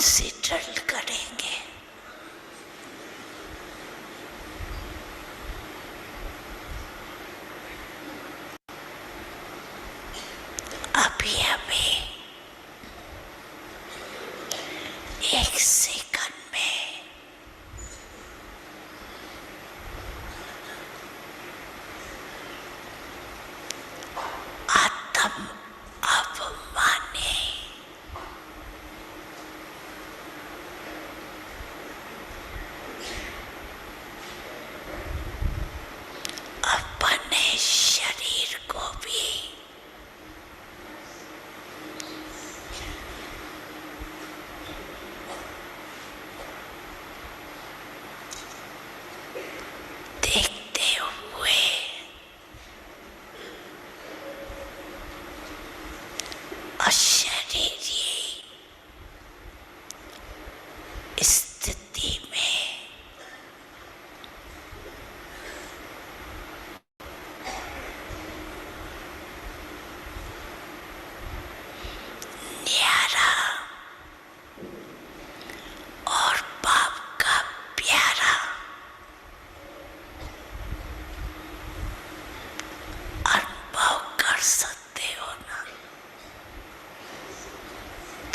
सी drill करेंगे। अभी अभी 1 सेकंड में आत्म अभिमानी अपने शरीर को भी देखते हुए अशरीरी स्थिति में न्यारा और बाप का प्यारा अनुभव कर सकते हो ना।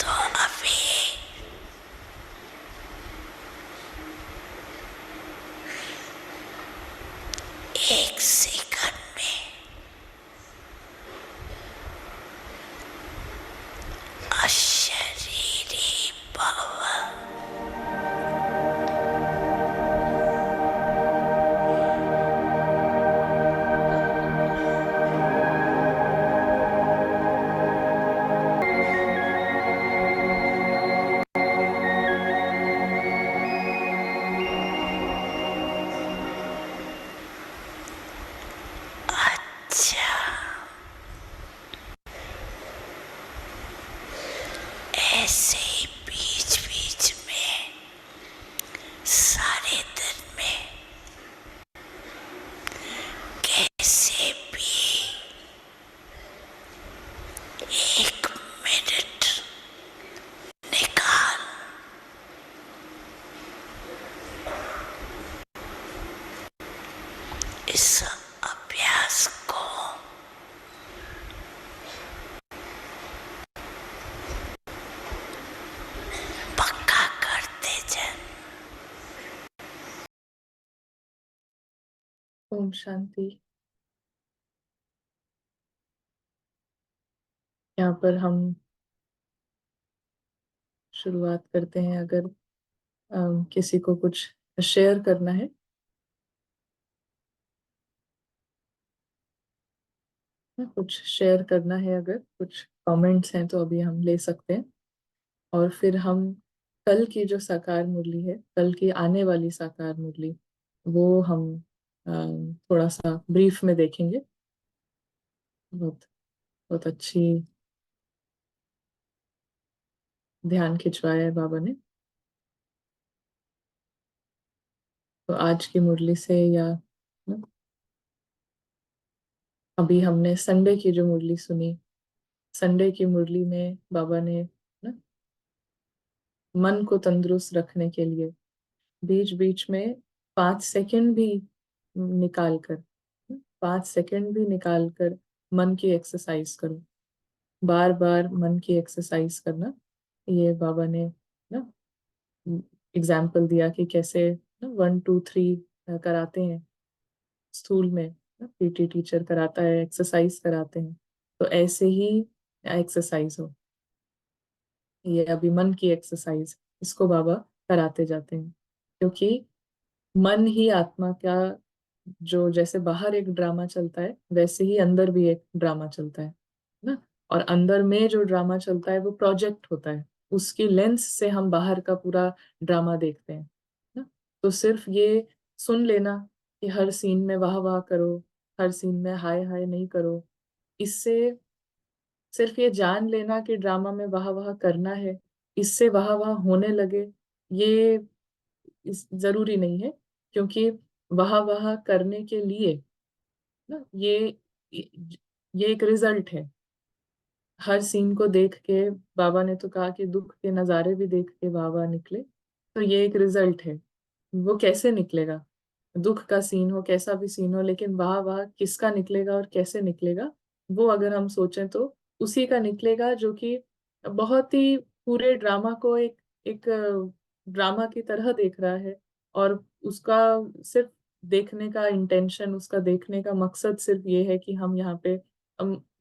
तो अभी 1 सेकंड में अशरीरी भव अच्छा ऐसे ही बीच बीच में सारे दिन में कैसे भी 1 मिनट निकाल इस अभ्यास को पक्का करते जाए। ओम शांति। यहाँ पर हम शुरुआत करते हैं। अगर किसी को कुछ शेयर करना है कुछ शेयर करना है, अगर कुछ कमेंट्स हैं तो अभी हम ले सकते हैं। और फिर हम कल की जो साकार मुरली है, कल की आने वाली साकार मुरली, वो हम थोड़ा सा ब्रीफ में देखेंगे। बहुत बहुत अच्छी ध्यान खिंचवाया है बाबा ने। तो आज की मुरली से या अभी हमने संडे की जो मुरली सुनी, संडे की मुरली में बाबा ने ना मन को तंदुरुस्त रखने के लिए बीच बीच में 5 सेकंड भी निकाल कर 5 सेकंड भी निकाल कर मन की एक्सरसाइज करो। बार बार मन की एक्सरसाइज करना, ये बाबा ने ना एग्जाम्पल दिया कि कैसे 1 2 3 कराते हैं स्कूल में। पीटी टीचर कराता है, एक्सरसाइज कराते हैं, तो ऐसे ही एक्सरसाइज हो। ये अभी मन की एक्सरसाइज, इसको बाबा कराते जाते हैं, क्योंकि मन ही आत्मा का, जो जैसे बाहर एक ड्रामा चलता है वैसे ही अंदर भी एक ड्रामा चलता है ना। और अंदर में जो ड्रामा चलता है वो प्रोजेक्ट होता है, उसकी लेंस से हम बाहर का पूरा ड्रामा देखते हैं ना। तो सिर्फ ये सुन लेना कि हर सीन में वाह वाह करो, हर सीन में हाय हाय नहीं करो, इससे सिर्फ ये जान लेना कि ड्रामा में वाह वाह करना है, इससे वाह वाह होने लगे, ये जरूरी नहीं है। क्योंकि वाह वाह करने के लिए ना ये एक रिजल्ट है। हर सीन को देख के बाबा ने तो कहा कि दुख के नजारे भी देख के वाह वाह निकले, तो ये एक रिजल्ट है। वो कैसे निकलेगा, दुख का सीन हो कैसा भी सीन हो, लेकिन वाह वाह किसका निकलेगा और कैसे निकलेगा, वो अगर हम सोचें तो उसी का निकलेगा जो कि बहुत ही पूरे ड्रामा को एक एक ड्रामा की तरह देख रहा है, और उसका सिर्फ देखने का इंटेंशन, उसका देखने का मकसद सिर्फ ये है कि हम यहाँ पे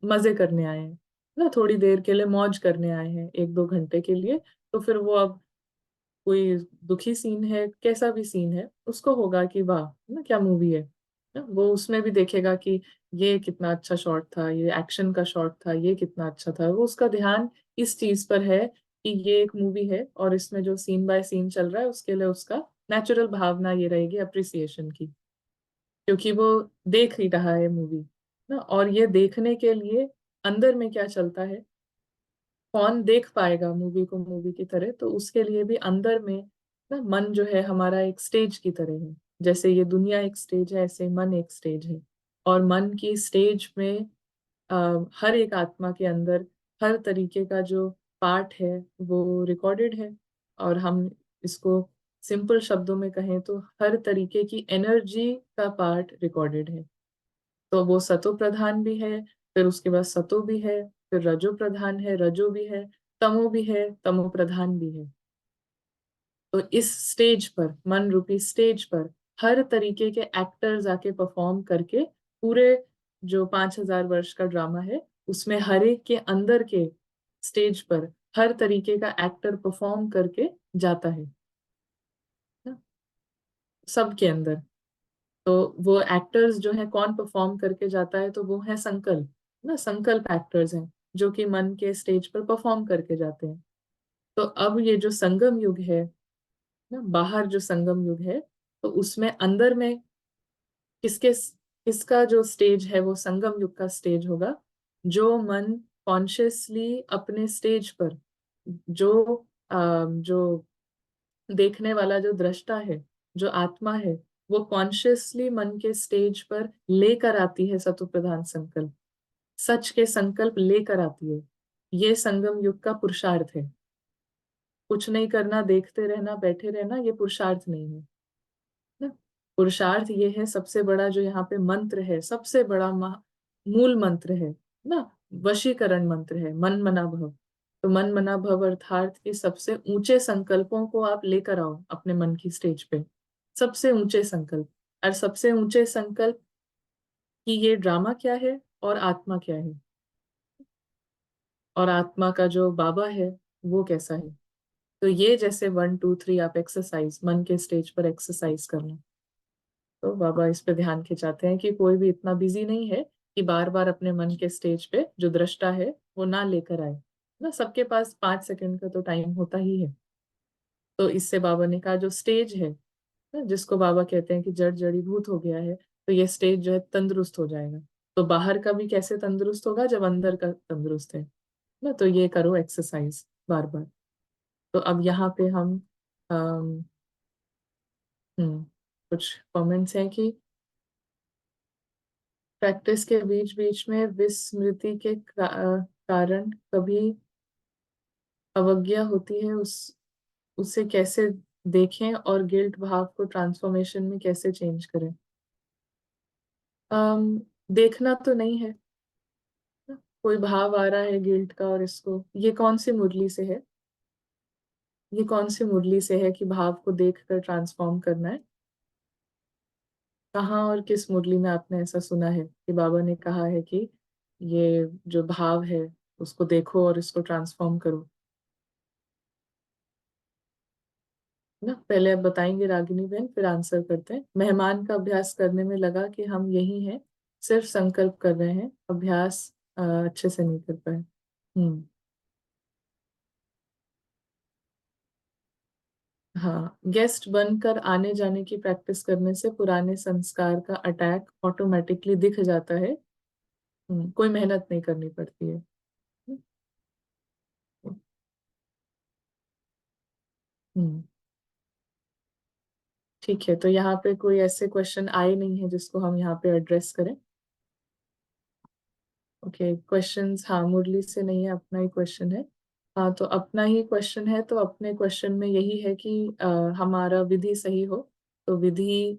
मजे करने आए हैं ना, थोड़ी देर के लिए मौज करने आए हैं, 1-2 घंटे के लिए। तो फिर वो अब कोई दुखी सीन है कैसा भी सीन है, उसको होगा कि वाह ना क्या मूवी है ना, वो उसमें भी देखेगा कि ये कितना अच्छा शॉट था, ये एक्शन का शॉट था, ये कितना अच्छा था, वो उसका ध्यान इस चीज पर है कि ये एक मूवी है और इसमें जो सीन बाय सीन चल रहा है उसके लिए उसका नेचुरल भावना ये रहेगी अप्रिसिएशन की, क्योंकि वो देख ही रहा है मूवी ना। और ये देखने के लिए अंदर में क्या चलता है, कौन देख पाएगा मूवी को मूवी की तरह, तो उसके लिए भी अंदर में ना मन जो है हमारा एक स्टेज की तरह है। जैसे ये दुनिया एक स्टेज है, ऐसे मन एक स्टेज है। और मन की स्टेज में हर एक आत्मा के अंदर हर तरीके का जो पार्ट है वो रिकॉर्डेड है। और हम इसको सिंपल शब्दों में कहें तो हर तरीके की एनर्जी का पार्ट रिकॉर्डेड है। तो वो सतो प्रधान भी है, फिर उसके बाद सतो भी है, फिर रजो प्रधान है, रजो भी है, तमो भी है, तमो प्रधान भी है। तो इस स्टेज पर, मन रूपी स्टेज पर, हर तरीके के एक्टर्स आके परफॉर्म करके पूरे जो 5,000 वर्ष का ड्रामा है उसमें हर एक के अंदर के स्टेज पर हर तरीके का एक्टर परफॉर्म करके जाता है ना, सबके अंदर। तो वो एक्टर्स जो है कौन परफॉर्म करके जाता है, तो वो है संकल्प ना, संकल्प एक्टर्स हैं जो कि मन के स्टेज पर परफॉर्म करके जाते हैं। तो अब ये जो संगम युग है ना, बाहर जो संगम युग है, तो उसमें अंदर में किसके किसका जो स्टेज है वो संगम युग का स्टेज होगा। जो मन कॉन्शियसली अपने स्टेज पर, जो जो देखने वाला जो दृष्टा है, जो आत्मा है, वो कॉन्शियसली मन के स्टेज पर लेकर आती है सतो प्रधान संकल्प, सच के संकल्प लेकर आती है। ये संगम युग का पुरुषार्थ है। कुछ नहीं करना, देखते रहना, बैठे रहना, ये पुरुषार्थ नहीं है ना। पुरुषार्थ ये है सबसे बड़ा जो यहाँ पे मंत्र है, सबसे बड़ा मूल मंत्र है ना, वशीकरण मंत्र है, मन मना भव। तो मन मना भव अर्थात कि सबसे ऊंचे संकल्पों को आप लेकर आओ अपने मन की स्टेज पे, सबसे ऊंचे संकल्प। और सबसे ऊंचे संकल्प कि ये ड्रामा क्या है और आत्मा क्या है, और आत्मा का जो बाबा है वो कैसा है। तो ये जैसे 1 2 3 आप एक्सरसाइज मन के स्टेज पर एक्सरसाइज करना, तो बाबा इस पे ध्यान खिंचाते हैं कि कोई भी इतना बिजी नहीं है कि बार बार अपने मन के स्टेज पे जो दृष्टा है वो ना लेकर आए ना, सबके पास 5 सेकंड का तो टाइम होता ही है। तो इससे बाबा ने कहा जो स्टेज है ना, जिसको बाबा कहते हैं कि जड़ जड़ीभूत हो गया है, तो ये स्टेज जो है तंदुरुस्त हो जाएगा। तो बाहर का भी कैसे तंदुरुस्त होगा जब अंदर का तंदुरुस्त है ना, तो ये करो एक्सरसाइज बार बार। तो अब यहाँ पे हम अम, कुछ कमेंट्स हैं कि प्रैक्टिस के बीच बीच में विस्मृति के कारण कभी अवज्ञा होती है, उस उसे कैसे देखें और गिल्ट भाव को ट्रांसफॉर्मेशन में कैसे चेंज करें। अम देखना तो नहीं है ना? कोई भाव आ रहा है गिल्ट का, और इसको ये कौन सी मुरली से है, ये कौन सी मुरली से है कि भाव को देख कर ट्रांसफॉर्म करना है। कहाँ और किस मुरली में आपने ऐसा सुना है कि बाबा ने कहा है कि ये जो भाव है उसको देखो और इसको ट्रांसफॉर्म करो ना। पहले आप बताएंगे रागिनी बहन, फिर आंसर करते हैं। मेहमान का अभ्यास करने में लगा कि हम यही हैं, सिर्फ संकल्प कर रहे हैं, अभ्यास अच्छे से नहीं कर पाए। हम्म। हाँ, गेस्ट बनकर आने जाने की प्रैक्टिस करने से पुराने संस्कार का अटैक ऑटोमेटिकली दिख जाता है। कोई मेहनत नहीं करनी पड़ती है। हम्म। ठीक है, तो यहाँ पे कोई ऐसे क्वेश्चन आए नहीं है जिसको हम यहाँ पे एड्रेस करें। ओके, क्वेश्चंस, हाँ मुरली से नहीं है, अपना ही क्वेश्चन है। हाँ, तो अपना ही क्वेश्चन है, तो अपने क्वेश्चन में यही है कि हमारा विधि सही हो। तो विधि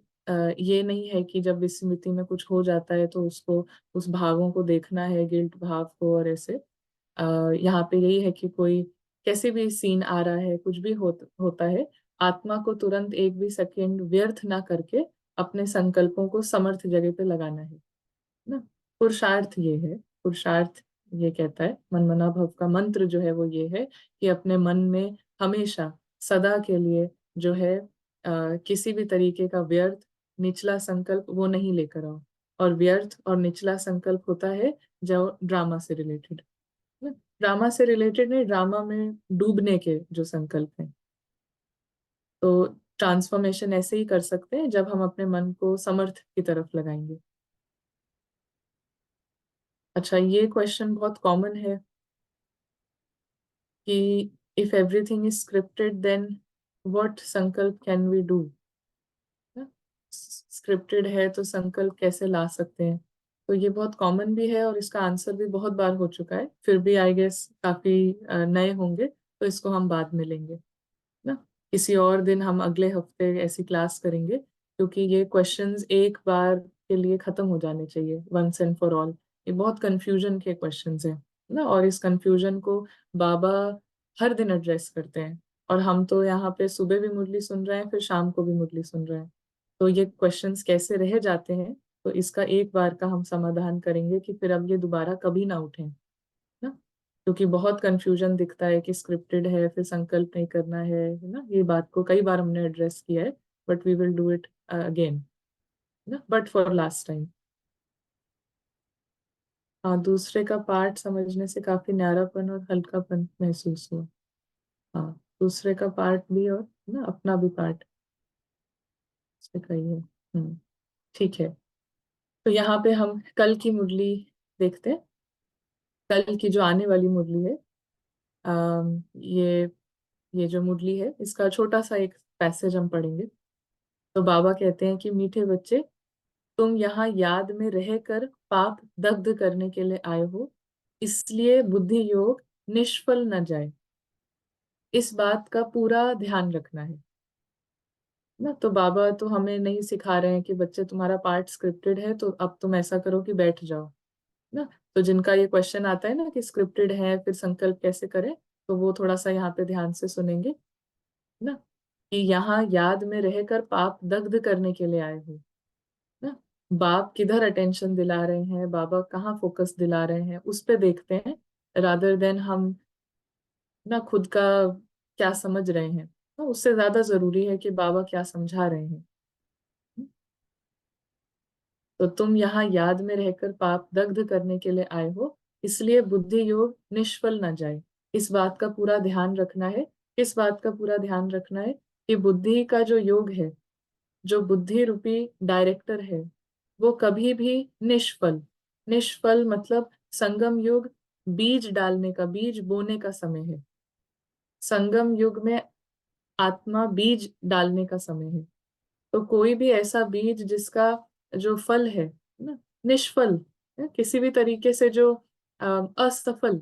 ये नहीं है कि जब स्मृति में कुछ हो जाता है तो उसको, उस भावों को देखना है, गिल्ट भाव को, और ऐसे यहाँ पे यही है कि कोई कैसे भी सीन आ रहा है, कुछ भी होता है, आत्मा को तुरंत एक भी सेकंड व्यर्थ ना करके अपने संकल्पों को समर्थ जगह पे लगाना है ना। पुरुषार्थ ये है, पुरुषार्थ ये कहता है, मन मना भव का मंत्र जो है वो ये है कि अपने मन में हमेशा सदा के लिए जो है किसी भी तरीके का व्यर्थ निचला संकल्प वो नहीं लेकर आओ। और व्यर्थ और निचला संकल्प होता है जो ड्रामा से रिलेटेड, ड्रामा से रिलेटेड नहीं, ड्रामा में डूबने के जो संकल्प हैं। तो ट्रांसफॉर्मेशन ऐसे ही कर सकते हैं जब हम अपने मन को समर्थ की तरफ लगाएंगे। अच्छा, ये क्वेश्चन बहुत कॉमन है कि if everything is scripted then what sankalp can we do. Scripted है तो संकल्प कैसे ला सकते हैं। तो ये बहुत कॉमन भी है और इसका आंसर भी बहुत बार हो चुका है, फिर भी आई गेस काफी नए होंगे, तो इसको हम बाद में लेंगे ना। किसी और दिन हम अगले हफ्ते ऐसी क्लास करेंगे, क्योंकि ये क्वेश्चंस एक बार के लिए खत्म हो जाने चाहिए, वंस एंड फॉर ऑल। ये बहुत कंफ्यूजन के क्वेश्चंस हैं ना, और इस कंफ्यूजन को बाबा हर दिन एड्रेस करते हैं। और हम तो यहाँ पे सुबह भी मुरली सुन रहे हैं, फिर शाम को भी मुरली सुन रहे हैं। तो ये क्वेश्चंस कैसे रह जाते हैं, तो इसका एक बार का हम समाधान करेंगे कि फिर अब ये दोबारा कभी ना उठें ना। क्योंकि बहुत कंफ्यूजन दिखता है कि स्क्रिप्टेड है फिर संकल्प नहीं करना है ना। ये बात को कई बार हमने एड्रेस किया है, but we will do it again ना, बट फॉर लास्ट टाइम। हाँ, दूसरे का पार्ट समझने से काफी न्यारापन और हल्कापन महसूस हुआ। हाँ, दूसरे का पार्ट भी और ना अपना भी पार्ट से कही है। ठीक है। तो यहाँ पे हम कल की मुरली देखते हैं। कल की जो आने वाली मुरली है, ये जो मुरली है इसका छोटा सा एक पैसेज हम पढ़ेंगे। तो बाबा कहते हैं कि मीठे बच्चे, तुम यहाँ याद में रहकर पाप दग्ध करने के लिए आए हो, इसलिए बुद्धि योग निष्फल न जाए, इस बात का पूरा ध्यान रखना है ना। तो बाबा तो हमें नहीं सिखा रहे हैं कि बच्चे तुम्हारा पार्ट स्क्रिप्टेड है तो अब तुम ऐसा करो कि बैठ जाओ ना। तो जिनका ये क्वेश्चन आता है ना कि स्क्रिप्टेड है फिर संकल्प कैसे करें, तो वो थोड़ा सा यहाँ पे ध्यान से सुनेंगे ना, कि यहाँ याद में रहकर पाप दग्ध करने के लिए आए हो ना। बाप किधर अटेंशन दिला रहे हैं, बाबा कहाँ फोकस दिला रहे हैं, उस पे देखते हैं, रादर देन हम ना खुद का क्या समझ रहे हैं। तो उससे ज्यादा जरूरी है कि बाबा क्या समझा रहे हैं। तो तुम यहाँ याद में रहकर पाप दग्ध करने के लिए आए हो, इसलिए बुद्धि योग निष्फल न जाए, इस बात का पूरा ध्यान रखना है। इस बात का पूरा ध्यान रखना है कि बुद्धि का जो योग है, जो बुद्धि रूपी डायरेक्टर है, वो कभी भी निष्फल, निष्फल मतलब संगम युग बीज डालने का, बीज बोने का समय है। संगम युग में आत्मा बीज डालने का समय है। तो कोई भी ऐसा बीज जिसका जो फल है ना निष्फल है, किसी भी तरीके से जो असफल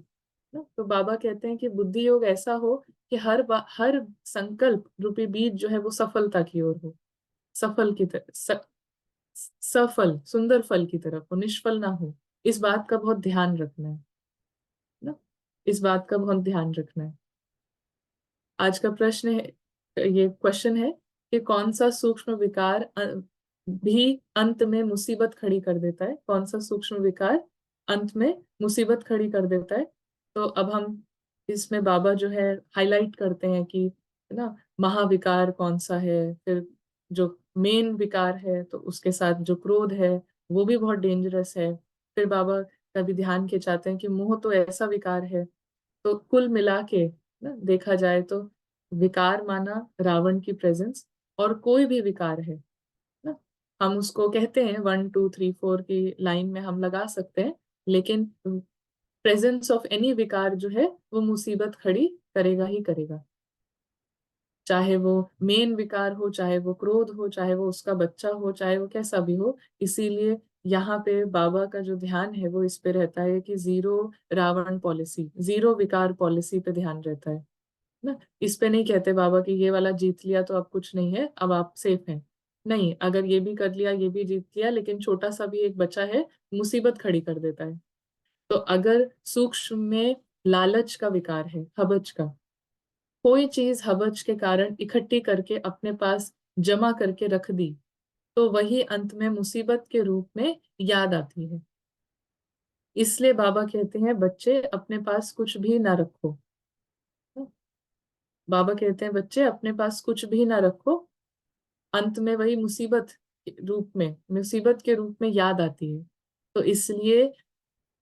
ना, तो बाबा कहते हैं कि बुद्धि योग ऐसा हो कि हर संकल्प रूपी बीज जो है वो सफलता की ओर हो, सफल की तरफ, सफल सुंदर फल की तरफ हो, निष्फल ना हो। इस बात का बहुत ध्यान रखना है ना, इस बात का बहुत ध्यान रखना है। आज का प्रश्न है, ये क्वेश्चन है कि कौन सा सूक्ष्म विकार भी अंत में मुसीबत खड़ी कर देता है, कौन सा सूक्ष्म विकार अंत में मुसीबत खड़ी कर देता है। तो अब हम इसमें बाबा जो है हाईलाइट करते हैं कि है ना, महाविकार कौन सा है, फिर जो मेन विकार है तो उसके साथ जो क्रोध है वो भी बहुत डेंजरस है। फिर बाबा कभी ध्यान खिंचाते हैं कि मोह तो ऐसा विकार है। तो कुल मिला के ना देखा जाए तो विकार माना रावण की प्रेजेंस, और कोई भी विकार है ना, हम उसको कहते हैं 1 2 3 4 की लाइन में हम लगा सकते हैं, लेकिन प्रेजेंस ऑफ एनी विकार जो है वो मुसीबत खड़ी करेगा ही करेगा। चाहे वो मेन विकार हो, चाहे वो क्रोध हो, चाहे वो उसका बच्चा हो, चाहे वो कैसा भी हो। इसीलिए यहाँ पे बाबा का जो ध्यान है वो इस पे रहता है कि जीरो रावण पॉलिसी, जीरो विकार पॉलिसी पे ध्यान रहता है ना। इस पे नहीं कहते बाबा कि ये वाला जीत लिया तो अब कुछ नहीं है, अब आप सेफ हैं। नहीं, अगर ये भी कर लिया, ये भी जीत लिया, लेकिन छोटा सा भी एक बच्चा है, मुसीबत खड़ी कर देता है। तो अगर सूक्ष्म में लालच का विकार है, हबज का, कोई चीज हबज के कारण इकट्ठी करके अपने पास जमा करके रख दी, तो वही अंत में मुसीबत के रूप में याद आती है। इसलिए बाबा कहते हैं बच्चे अपने पास कुछ भी ना रखो। बाबा कहते हैं बच्चे अपने पास कुछ भी ना रखो, अंत में वही मुसीबत के रूप में याद आती है। तो इसलिए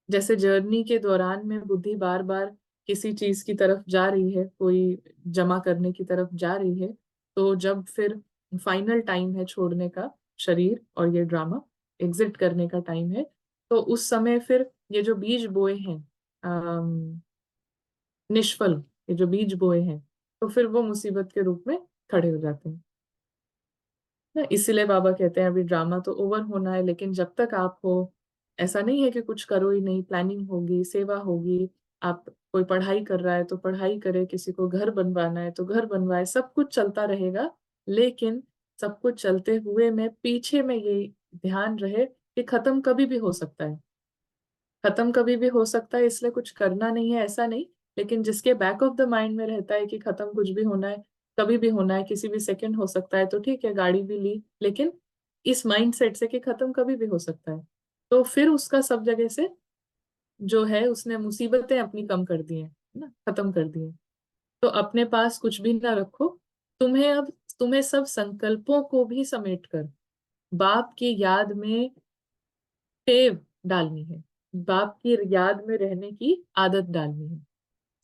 जैसे जर्नी के दौरान में बुद्धि बार बार किसी चीज की तरफ जा रही है, कोई जमा करने की तरफ जा रही है, तो जब फिर फाइनल टाइम है छोड़ने का शरीर और ये ड्रामा एग्जिट करने का टाइम है, तो उस समय फिर ये जो बीज बोए हैं, निष्फल, ये जो बीज बोए हैं, तो फिर वो मुसीबत के रूप में खड़े हो जाते हैं ना। इसीलिए बाबा कहते हैं अभी ड्रामा तो ओवर होना है, लेकिन जब तक आप हो, ऐसा नहीं है कि कुछ करो ही नहीं, प्लानिंग होगी, सेवा होगी। आप कोई पढ़ाई कर रहा है तो पढ़ाई करे, किसी को घर बनवाना है तो घर बनवाए, सब कुछ चलता रहेगा। लेकिन सब कुछ चलते हुए में पीछे में ये ध्यान रहे कि खत्म कभी भी हो सकता है, खत्म कभी भी हो सकता है, इसलिए कुछ करना नहीं है ऐसा नहीं। लेकिन जिसके बैक ऑफ द माइंड में रहता है कि खत्म कुछ भी होना है, कभी भी होना है, किसी भी सेकंड हो सकता है, तो ठीक है गाड़ी भी ली, लेकिन इस माइंड सेट से कि खत्म कभी भी हो सकता है, तो फिर उसका सब जगह से जो है उसने मुसीबतें अपनी कम कर दी हैं ना, खत्म कर दी हैं। तो अपने पास कुछ भी ना रखो। तुम्हें सब संकल्पों को भी समेट कर बाप की याद में टेव डालनी है, बाप की याद में रहने की आदत डालनी है।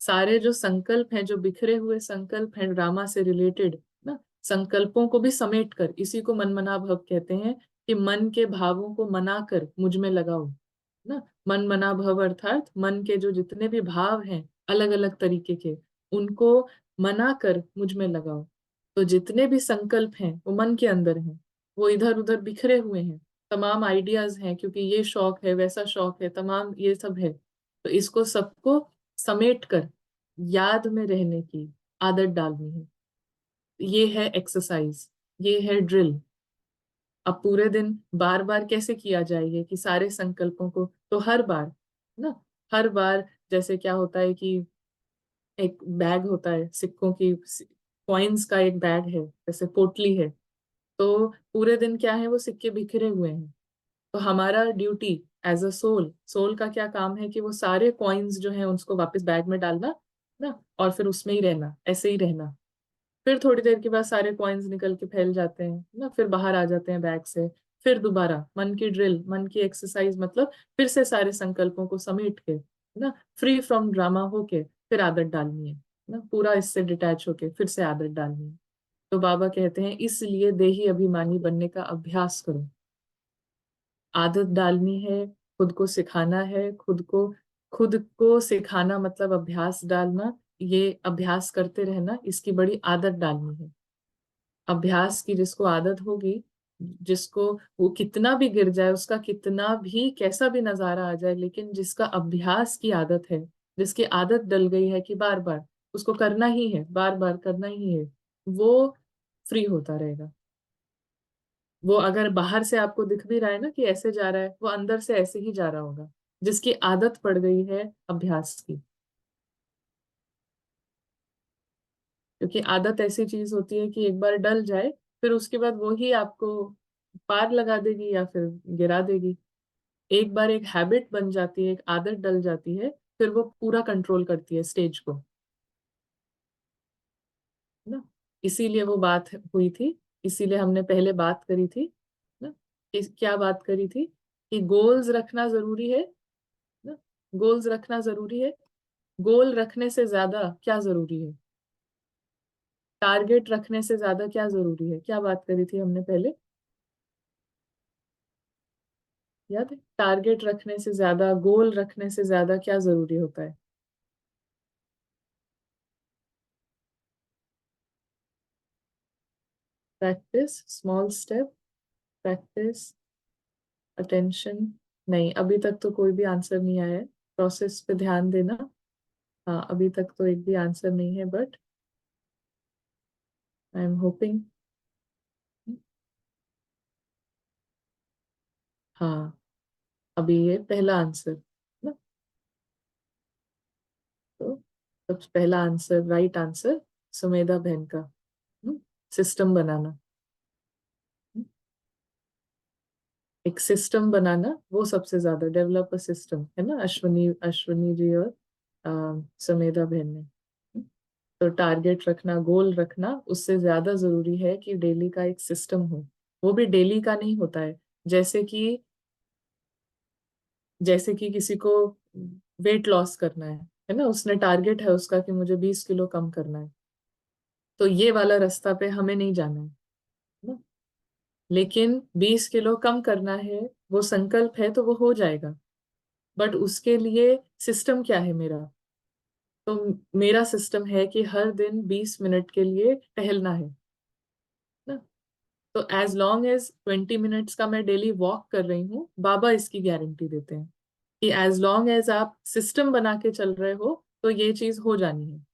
सारे जो संकल्प हैं, जो बिखरे हुए संकल्प हैं ड्रामा से रिलेटेड ना, संकल्पों को भी समेट कर, इसी को मन मना भव कहते हैं, कि मन के भावों को मना कर मुझ में लगाओ ना। मन मना भव अर्थात मन के जो जितने भी भाव हैं अलग अलग तरीके के, उनको मना कर मुझ में लगाओ। तो जितने भी संकल्प हैं वो मन के अंदर हैं, वो इधर उधर बिखरे हुए हैं, तमाम आइडियाज हैं, क्योंकि ये शौक है, वैसा शौक है, तमाम ये सब है। तो इसको सबको समेट कर याद में रहने की आदत डालनी है। ये है एक्सरसाइज, ये है ड्रिल। अब पूरे दिन बार बार कैसे किया जाएगा कि सारे संकल्पों को, तो हर बार ना, हर बार जैसे क्या होता है कि एक बैग होता है सिक्कों की, कॉइन्स का एक बैग है, जैसे पोटली है, तो पूरे दिन क्या है वो सिक्के बिखरे हुए हैं। तो हमारा duty as a soul, soul का क्या काम है कि वो सारे कॉइन्स जो हैं उसको वापस बैग में डालना ना, और फिर उसमें ही रहना, ऐसे ही रहना। फिर थोड़ी देर के बाद सारे कॉइन्स निकल के फैल जाते हैं ना, फिर बाहर आ जाते हैं बैग से। फिर दोबारा मन की ड्रिल, मन की एक्सरसाइज, मतलब फिर से सारे संकल्पों को समेट के ना, फ्री फ्रॉम ड्रामा होके फिर आदत डालनी है ना, पूरा इससे डिटैच होके फिर से आदत डालनी है। तो बाबा कहते हैं इसलिए देही अभिमानी बनने का अभ्यास करो, आदत डालनी है, खुद को सिखाना है, खुद को सिखाना मतलब अभ्यास डालना, ये अभ्यास करते रहना, इसकी बड़ी आदत डालनी है। अभ्यास की जिसको आदत होगी, जिसको वो कितना भी गिर जाए, उसका कितना भी कैसा भी नजारा आ जाए, लेकिन जिसका अभ्यास की आदत है, जिसकी आदत डल गई है कि बार बार उसको करना ही है, बार बार करना ही है, वो फ्री होता रहेगा। वो अगर बाहर से आपको दिख भी रहा है ना कि ऐसे जा रहा है, वो अंदर से ऐसे ही जा रहा होगा, जिसकी आदत पड़ गई है अभ्यास की। क्योंकि आदत ऐसी चीज होती है कि एक बार डल जाए, फिर उसके बाद वो ही आपको पार लगा देगी या फिर गिरा देगी। एक बार एक हैबिट बन जाती है, एक आदत डल जाती है, फिर वो पूरा कंट्रोल करती है स्टेज को ना। इसीलिए वो बात हुई थी, इसीलिए हमने पहले बात करी थी ना, कि क्या बात करी थी, कि गोल्स रखना जरूरी है ना, गोल्स रखना जरूरी है। गोल रखने से ज्यादा क्या जरूरी है, टारगेट रखने से ज्यादा क्या जरूरी है, क्या बात करी थी हमने पहले, याद है? टारगेट रखने से ज्यादा, गोल रखने से ज्यादा क्या जरूरी होता है? Practice, small step, practice, attention, नहीं अभी तक तो कोई भी आंसर नहीं आया है। प्रोसेस पे ध्यान देना। हाँ अभी तक तो एक भी आंसर नहीं है, बट आई एम होपिंग। हाँ अभी ये पहला आंसर ना, तो सबसे पहला आंसर, राइट आंसर, सुमेधा बहन का सिस्टम बनाना। एक सिस्टम बनाना वो सबसे ज्यादा, डेवलप अ सिस्टम, है ना, अश्वनी अश्वनी जी और सुमेधा बहन ने। तो टारगेट रखना, गोल रखना उससे ज्यादा जरूरी है कि डेली का एक सिस्टम हो। वो भी डेली का नहीं होता है। जैसे कि जैसे कि किसी को वेट लॉस करना है ना, उसने टारगेट है उसका कि मुझे 20 किलो कम करना है, तो ये वाला रास्ता पे हमें नहीं जाना है ना। लेकिन 20 किलो कम करना है, वो संकल्प है तो वो हो जाएगा। बट उसके लिए सिस्टम क्या है मेरा? तो मेरा सिस्टम है कि हर दिन 20 मिनट के लिए टहलना है ना। तो एज लॉन्ग एज 20 मिनट्स का मैं डेली वॉक कर रही हूँ, बाबा इसकी गारंटी देते हैं कि एज लॉन्ग एज आप सिस्टम बना के चल रहे हो तो ये चीज हो जानी है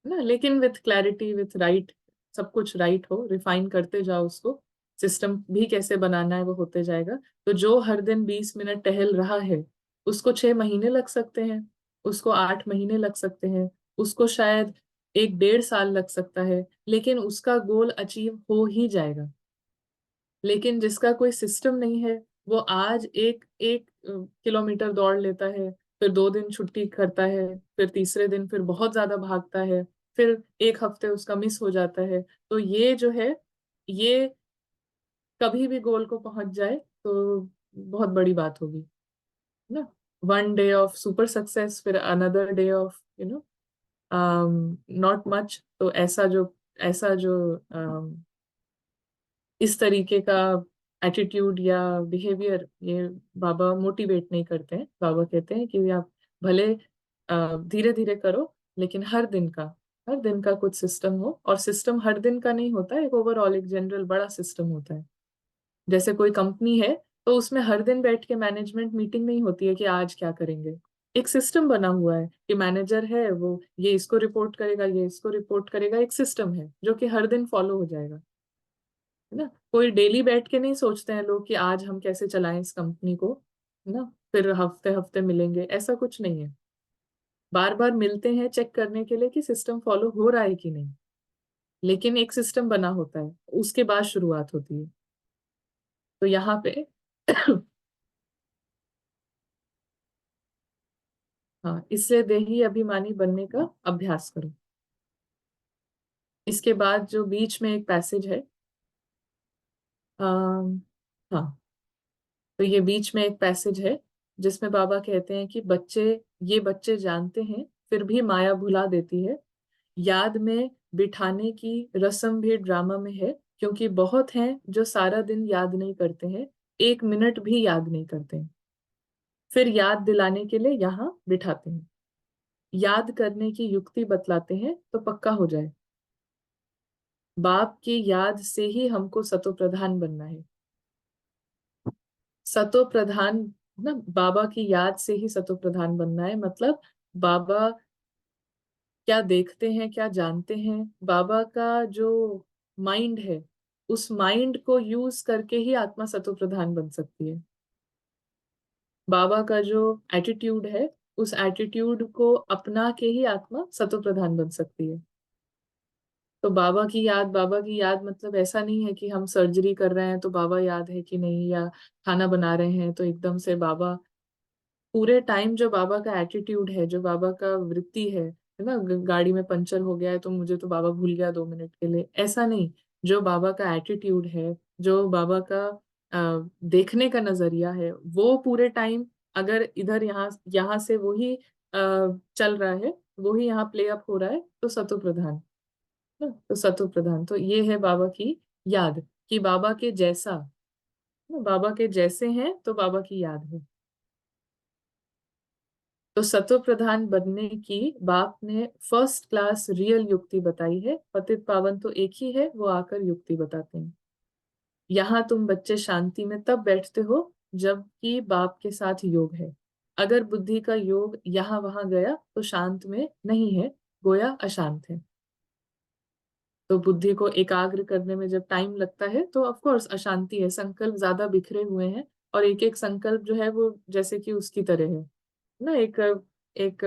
ना। लेकिन विथ क्लैरिटी, विथ राइट, सब कुछ राइट हो, रिफाइन करते जाओ उसको। सिस्टम भी कैसे बनाना है वो होते जाएगा। तो जो हर दिन 20 मिनट टहल रहा है, उसको 6 महीने लग सकते हैं, उसको 8 महीने लग सकते हैं, उसको शायद 1 1.5 साल लग सकता है, लेकिन उसका गोल अचीव हो ही जाएगा। लेकिन जिसका कोई सिस्टम नहीं है, वो आज एक एक किलोमीटर दौड़ लेता है, फिर 2 दिन छुट्टी करता है, फिर तीसरे दिन फिर बहुत ज्यादा भागता है, फिर एक हफ्ते उसका मिस हो जाता है। तो ये जो है, ये कभी भी गोल को पहुंच जाए तो बहुत बड़ी बात होगी ना। 1 डे ऑफ सुपर सक्सेस, फिर another day of not much. तो ऐसा जो इस तरीके का एटीट्यूड या बिहेवियर, ये बाबा मोटिवेट नहीं करते हैं। बाबा कहते हैं कि आप भले धीरे धीरे करो, लेकिन हर दिन का कुछ सिस्टम हो। और सिस्टम हर दिन का नहीं होता, एक ओवरऑल एक जनरल बड़ा सिस्टम होता है। जैसे कोई कंपनी है, तो उसमें हर दिन बैठ के मैनेजमेंट मीटिंग नहीं होती है कि आज क्या करेंगे। एक सिस्टम बना हुआ है कि मैनेजर है वो ये इसको रिपोर्ट करेगा, ये इसको रिपोर्ट करेगा। एक सिस्टम है जो कि हर दिन फॉलो हो जाएगा, है ना। कोई डेली बैठ के नहीं सोचते हैं लोग कि आज हम कैसे चलाएं इस कंपनी को, है ना, फिर हफ्ते हफ्ते मिलेंगे, ऐसा कुछ नहीं है। बार बार मिलते हैं चेक करने के लिए कि सिस्टम फॉलो हो रहा है कि नहीं। लेकिन एक सिस्टम बना होता है, उसके बाद शुरुआत होती है। तो यहाँ पे हाँ, इससे देही अभिमानी बनने का अभ्यास करो। इसके बाद जो बीच में एक पैसेज है, हाँ, तो ये बीच में एक पैसेज है जिसमें बाबा कहते हैं कि बच्चे जानते हैं, फिर भी माया भुला देती है। याद में बिठाने की रस्म भी ड्रामा में है, क्योंकि बहुत हैं जो सारा दिन याद नहीं करते हैं, 1 मिनट भी याद नहीं करते हैं, फिर याद दिलाने के लिए यहाँ बिठाते हैं। याद करने की युक्ति बतलाते हैं तो पक्का हो जाए। बाप की याद से ही हमको सतो प्रधान बनना है। सतो प्रधान ना, बाबा की याद से ही सतो प्रधान बनना है। मतलब बाबा क्या देखते हैं, क्या जानते हैं, बाबा का जो माइंड है, उस माइंड को यूज करके ही आत्मा सतो प्रधान बन सकती है। बाबा का जो एटीट्यूड है, उस एटीट्यूड को अपना के ही आत्मा सतो प्रधान बन सकती है। तो बाबा की याद मतलब ऐसा नहीं है कि हम सर्जरी कर रहे हैं तो बाबा याद है कि नहीं, या खाना बना रहे हैं तो एकदम से बाबा। पूरे टाइम जो बाबा का एटीट्यूड है, जो बाबा का वृत्ति है ना, गाड़ी में पंचर हो गया है तो मुझे तो बाबा भूल गया 2 मिनट के लिए, ऐसा नहीं। जो बाबा का एटीट्यूड है, जो बाबा का देखने का नजरिया है, वो पूरे टाइम अगर इधर यहाँ यहाँ से वही चल रहा है, वही यहाँ प्ले अप हो रहा है, तो सतो प्रधान ना। तो सतो प्रधान, तो ये है बाबा की याद, कि बाबा के जैसा, बाबा के जैसे हैं तो बाबा की याद है। तो सतो प्रधान बनने की बाप ने फर्स्ट क्लास रियल युक्ति बताई है। पतित पावन तो एक ही है, वो आकर युक्ति बताते हैं। यहाँ तुम बच्चे शांति में तब बैठते हो जबकि बाप के साथ योग है। अगर बुद्धि का योग यहाँ वहां गया तो शांत में नहीं है, गोया अशांत है। तो बुद्धि को एकाग्र करने में जब टाइम लगता है तो ऑफ कोर्स अशांति है, संकल्प ज्यादा बिखरे हुए हैं, और एक एक संकल्प जो है वो जैसे कि उसकी तरह है ना, एक एक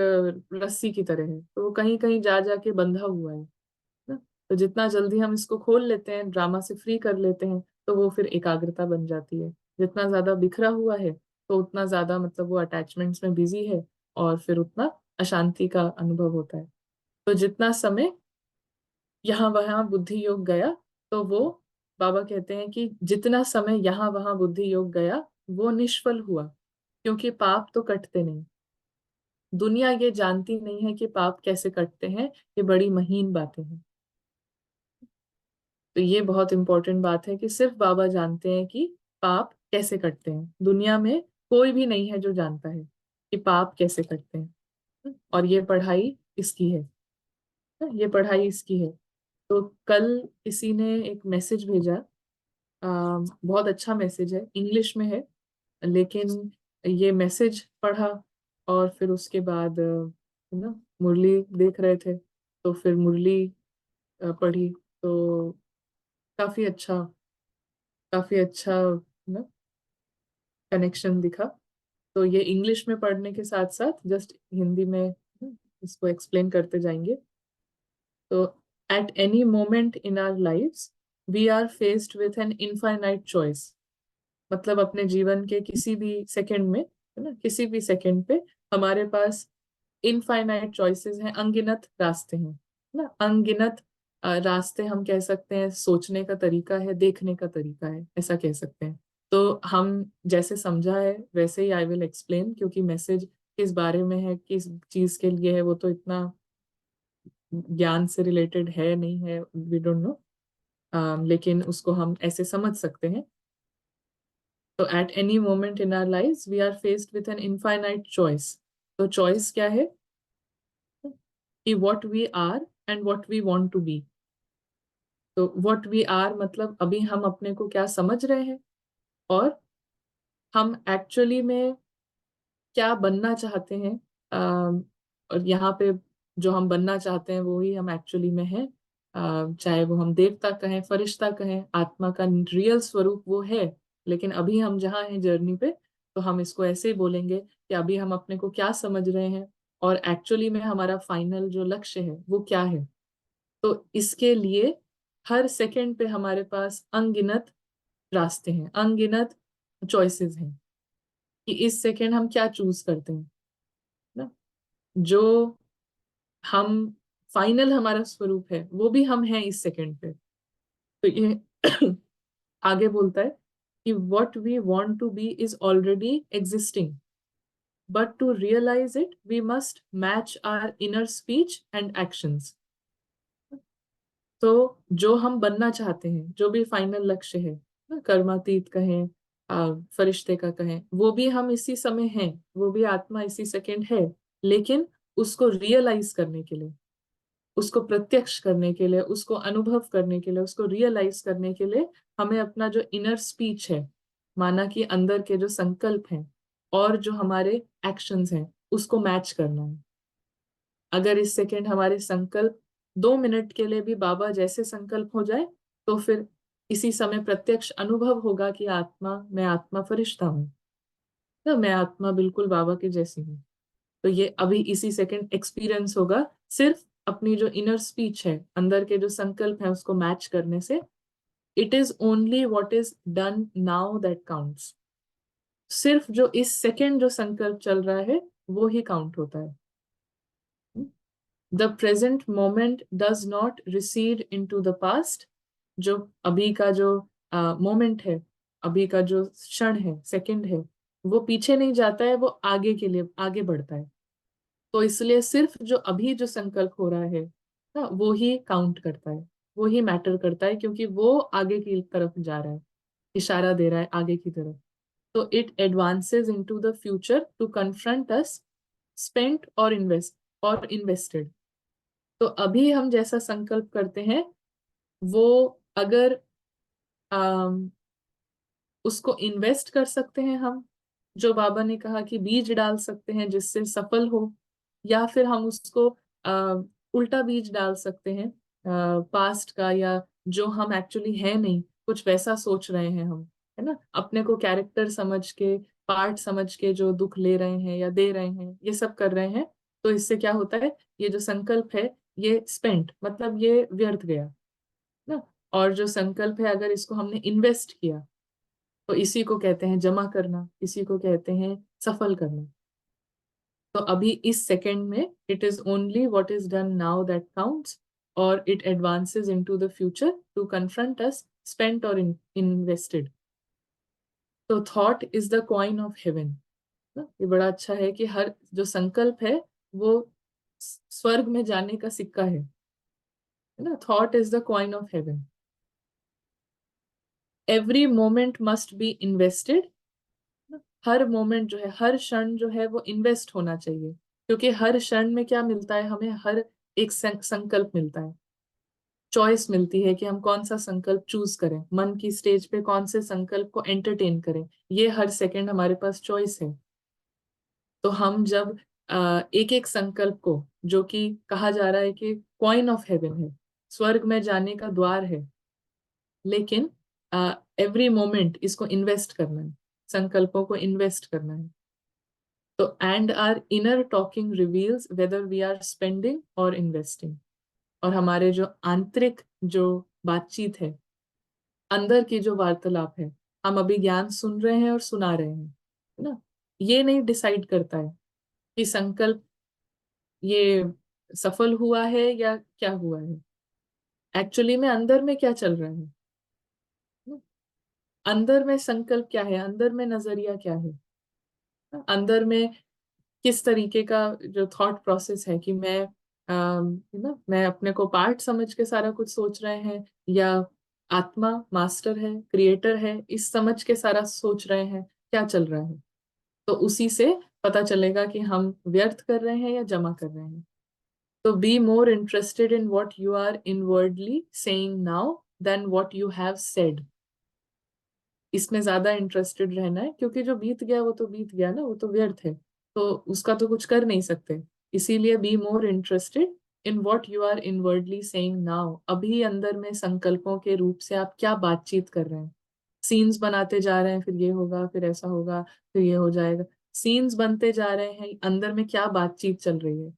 रस्सी की तरह है, तो वो कहीं कहीं जा जाके बंधा हुआ है ना। तो जितना जल्दी हम इसको खोल लेते हैं, ड्रामा से फ्री कर लेते हैं, तो वो फिर एकाग्रता बन जाती है। जितना ज्यादा बिखरा हुआ है तो उतना ज्यादा मतलब वो अटैचमेंट्स में बिजी है, और फिर उतना अशांति का अनुभव होता है। तो जितना समय यहाँ वहां बुद्धि योग गया, तो वो बाबा कहते हैं कि जितना समय यहाँ वहां बुद्धि योग गया वो निष्फल हुआ, क्योंकि पाप तो कटते नहीं। दुनिया ये जानती नहीं है कि पाप कैसे कटते हैं, ये बड़ी महीन बातें हैं। तो ये बहुत इंपॉर्टेंट बात है कि सिर्फ बाबा जानते हैं कि पाप कैसे कटते हैं। दुनिया में कोई भी नहीं है जो जानता है कि पाप कैसे कटते हैं, और ये पढ़ाई इसकी है, ये पढ़ाई इसकी है। तो कल किसी ने एक मैसेज भेजा, बहुत अच्छा मैसेज है, इंग्लिश में है, लेकिन ये मैसेज पढ़ा और फिर उसके बाद ना मुरली देख रहे थे, तो फिर मुरली पढ़ी, तो काफी अच्छा, काफी अच्छा ना कनेक्शन दिखा। तो ये इंग्लिश में पढ़ने के साथ साथ जस्ट हिंदी में इसको एक्सप्लेन करते जाएंगे। तो at any moment in our lives we are faced with an infinite choice. मतलब अपने जीवन के किसी भी सेकंड में, है ना, किसी भी सेकंड पे हमारे पास इनफाइनाइट चॉइसेस हैं, अनगिनत रास्ते हैं ना, अनगिनत रास्ते हम कह सकते हैं, सोचने का तरीका है, देखने का तरीका है, ऐसा कह सकते हैं। तो हम जैसे समझा है वैसे ही आई विल एक्सप्लेन, क्योंकि मैसेज किस बारे में है, किस चीज के लिए है, वो तो इतना ज्ञान से रिलेटेड है नहीं है, वी डोंट नो, लेकिन उसको हम ऐसे समझ सकते हैं। तो at any moment in our lives we are faced with an infinite choice. तो चॉइस क्या है कि what we are and what we want to be. तो व्हाट वी आर मतलब अभी हम अपने को क्या समझ रहे हैं, और हम एक्चुअली में क्या बनना चाहते हैं। और यहाँ पे जो हम बनना चाहते हैं वो ही हम एक्चुअली में हैं। चाहे वो हम देवता कहें, फरिश्ता कहें, आत्मा का रियल स्वरूप वो है। लेकिन अभी हम जहाँ हैं जर्नी पे, तो हम इसको ऐसे ही बोलेंगे कि अभी हम अपने को क्या समझ रहे हैं, और एक्चुअली में हमारा फाइनल जो लक्ष्य है वो क्या है। तो इसके लिए हर सेकंड पे हमारे पास अनगिनत रास्ते हैं, अनगिनत चॉइसेस हैं कि इस सेकंड हम क्या चूज करते हैं ना। जो हम फाइनल हमारा स्वरूप है वो भी हम हैं इस सेकंड पे। तो ये आगे बोलता है कि what we want to be is already existing, but to realize it we must match our inner speech and actions। तो जो हम बनना चाहते हैं, जो भी फाइनल लक्ष्य है ना, कर्मातीत कहें, फरिश्ते का कहें, वो भी हम इसी समय हैं, वो भी आत्मा इसी सेकंड है। लेकिन उसको रियलाइज करने के लिए, उसको प्रत्यक्ष करने के लिए, उसको अनुभव करने के लिए, उसको रियलाइज करने के लिए हमें अपना जो इनर स्पीच है, माना कि अंदर के जो संकल्प हैं और जो हमारे एक्शंस हैं, उसको मैच करना है। अगर इस सेकंड हमारे संकल्प 2 मिनट के लिए भी बाबा जैसे संकल्प हो जाए, तो फिर इसी समय प्रत्यक्ष अनुभव होगा कि मैं आत्मा फरिश्ता हूँ ना, मैं आत्मा बिल्कुल बाबा के जैसी हूँ। तो ये अभी इसी सेकंड एक्सपीरियंस होगा, सिर्फ अपनी जो इनर स्पीच है, अंदर के जो संकल्प है, उसको मैच करने से। It is only what is done now that counts. सिर्फ जो इस सेकंड जो संकल्प चल रहा है वो ही काउंट होता है। The present moment does not recede into the past. जो अभी का जो मोमेंट है, अभी का जो क्षण है, सेकंड है, वो पीछे नहीं जाता है, वो आगे के लिए आगे बढ़ता है। तो इसलिए सिर्फ जो अभी जो संकल्प हो रहा है ना, वो ही काउंट करता है, वो ही मैटर करता है, क्योंकि वो आगे की तरफ जा रहा है, इशारा दे रहा है आगे की तरफ। तो it advances into the future to confront us, spent और इन्वेस्टेड। तो अभी हम जैसा संकल्प करते हैं वो अगर उसको इन्वेस्ट कर सकते हैं हम, जो बाबा ने कहा कि बीज डाल सकते हैं जिससे सफल हो, या फिर हम उसको उल्टा बीज डाल सकते हैं पास्ट का, या जो हम एक्चुअली है नहीं, कुछ वैसा सोच रहे हैं हम, है ना, अपने को कैरेक्टर समझ के, पार्ट समझ के जो दुख ले रहे हैं या दे रहे हैं, ये सब कर रहे हैं। तो इससे क्या होता है, ये जो संकल्प है ये स्पेंट, मतलब ये व्यर्थ गया ना। और जो संकल्प है अगर इसको हमने इन्वेस्ट किया, तो इसी को कहते हैं जमा करना, इसी को कहते हैं सफल करना। तो अभी इस सेकंड में it is only what is done now that counts, और it advances into the future to confront us spent और इन्वेस्टेड। तो thought is the coin of heaven. ये बड़ा अच्छा है कि हर जो संकल्प है वो स्वर्ग में जाने का सिक्का है ना। Thought is the coin of haven. Every moment must be invested. Her moment जो है, हर क्षण जो है वो इन्वेस्ट होना चाहिए, क्योंकि हर क्षण में क्या मिलता है हमें, हर एक संकल्प मिलता है, चॉइस मिलती है कि हम कौन सा संकल्प चूज करें, मन की स्टेज पे कौन से संकल्प को एंटरटेन करें, ये हर सेकंड हमारे पास चॉइस है। तो हम जब एक एक संकल्प को, जो कि कहा जा रहा है कि कॉइन ऑफ हेवन है, स्वर्ग में जाने का द्वार है, लेकिन एवरी मोमेंट इसको इन्वेस्ट करना है, संकल्पों को इन्वेस्ट करना है। तो and our inner talking reveals whether we are spending or investing. और हमारे जो आंतरिक जो बातचीत है, अंदर की जो वार्तालाप है, हम अभी ज्ञान सुन रहे हैं और सुना रहे हैं, है ना, ये नहीं डिसाइड करता है कि संकल्प ये सफल हुआ है या क्या हुआ है, एक्चुअली में अंदर में क्या चल रहा है ना? अंदर में संकल्प क्या है, अंदर में नजरिया क्या है, अंदर में किस तरीके का जो थॉट प्रोसेस है कि मैं ना, मैं अपने को पार्ट समझ के सारा कुछ सोच रहे हैं, या आत्मा मास्टर है, क्रिएटर है, इस समझ के सारा सोच रहे हैं, क्या चल रहा है। तो उसी से पता चलेगा कि हम व्यर्थ कर रहे हैं या जमा कर रहे हैं। तो be more interested in what you are inwardly saying now than what you have said. इसमें ज्यादा इंटरेस्टेड रहना है, क्योंकि जो बीत गया वो तो बीत गया ना, वो तो व्यर्थ है, तो उसका तो कुछ कर नहीं सकते। इसीलिए be more interested in what you are inwardly saying now. अभी अंदर में संकल्पों के रूप से आप क्या बातचीत कर रहे हैं, सीन्स बनाते जा रहे हैं, फिर ये होगा, फिर ऐसा होगा, फिर ये हो जाएगा, सीन्स बनते जा रहे हैं, अंदर में क्या बातचीत चल रही है,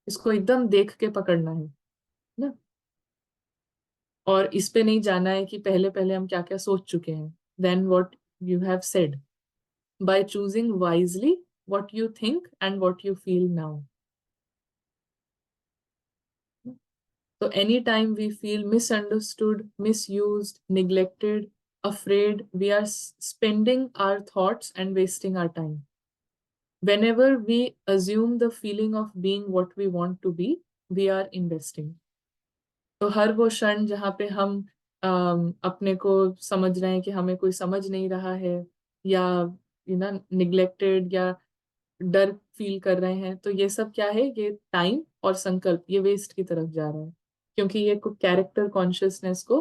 इसको एकदम देख के पकड़ना है ना। और इस पे नहीं जाना है कि पहले पहले हम क्या क्या सोच चुके हैं, than what you have said, by choosing wisely what you think and what you feel now. So anytime we feel misunderstood, misused, neglected, afraid, we are spending our thoughts and wasting our time. Whenever we assume the feeling of being what we want to be, we are investing. तो हर वो क्षण जहाँ पे हम अपने को समझ रहे हैं कि हमें कोई समझ नहीं रहा है, या निग्लेक्टेड, या डर फील कर रहे हैं, तो ये सब क्या है, ये टाइम और संकल्प ये वेस्ट की तरफ जा रहा है, क्योंकि ये कैरेक्टर कॉन्शियसनेस को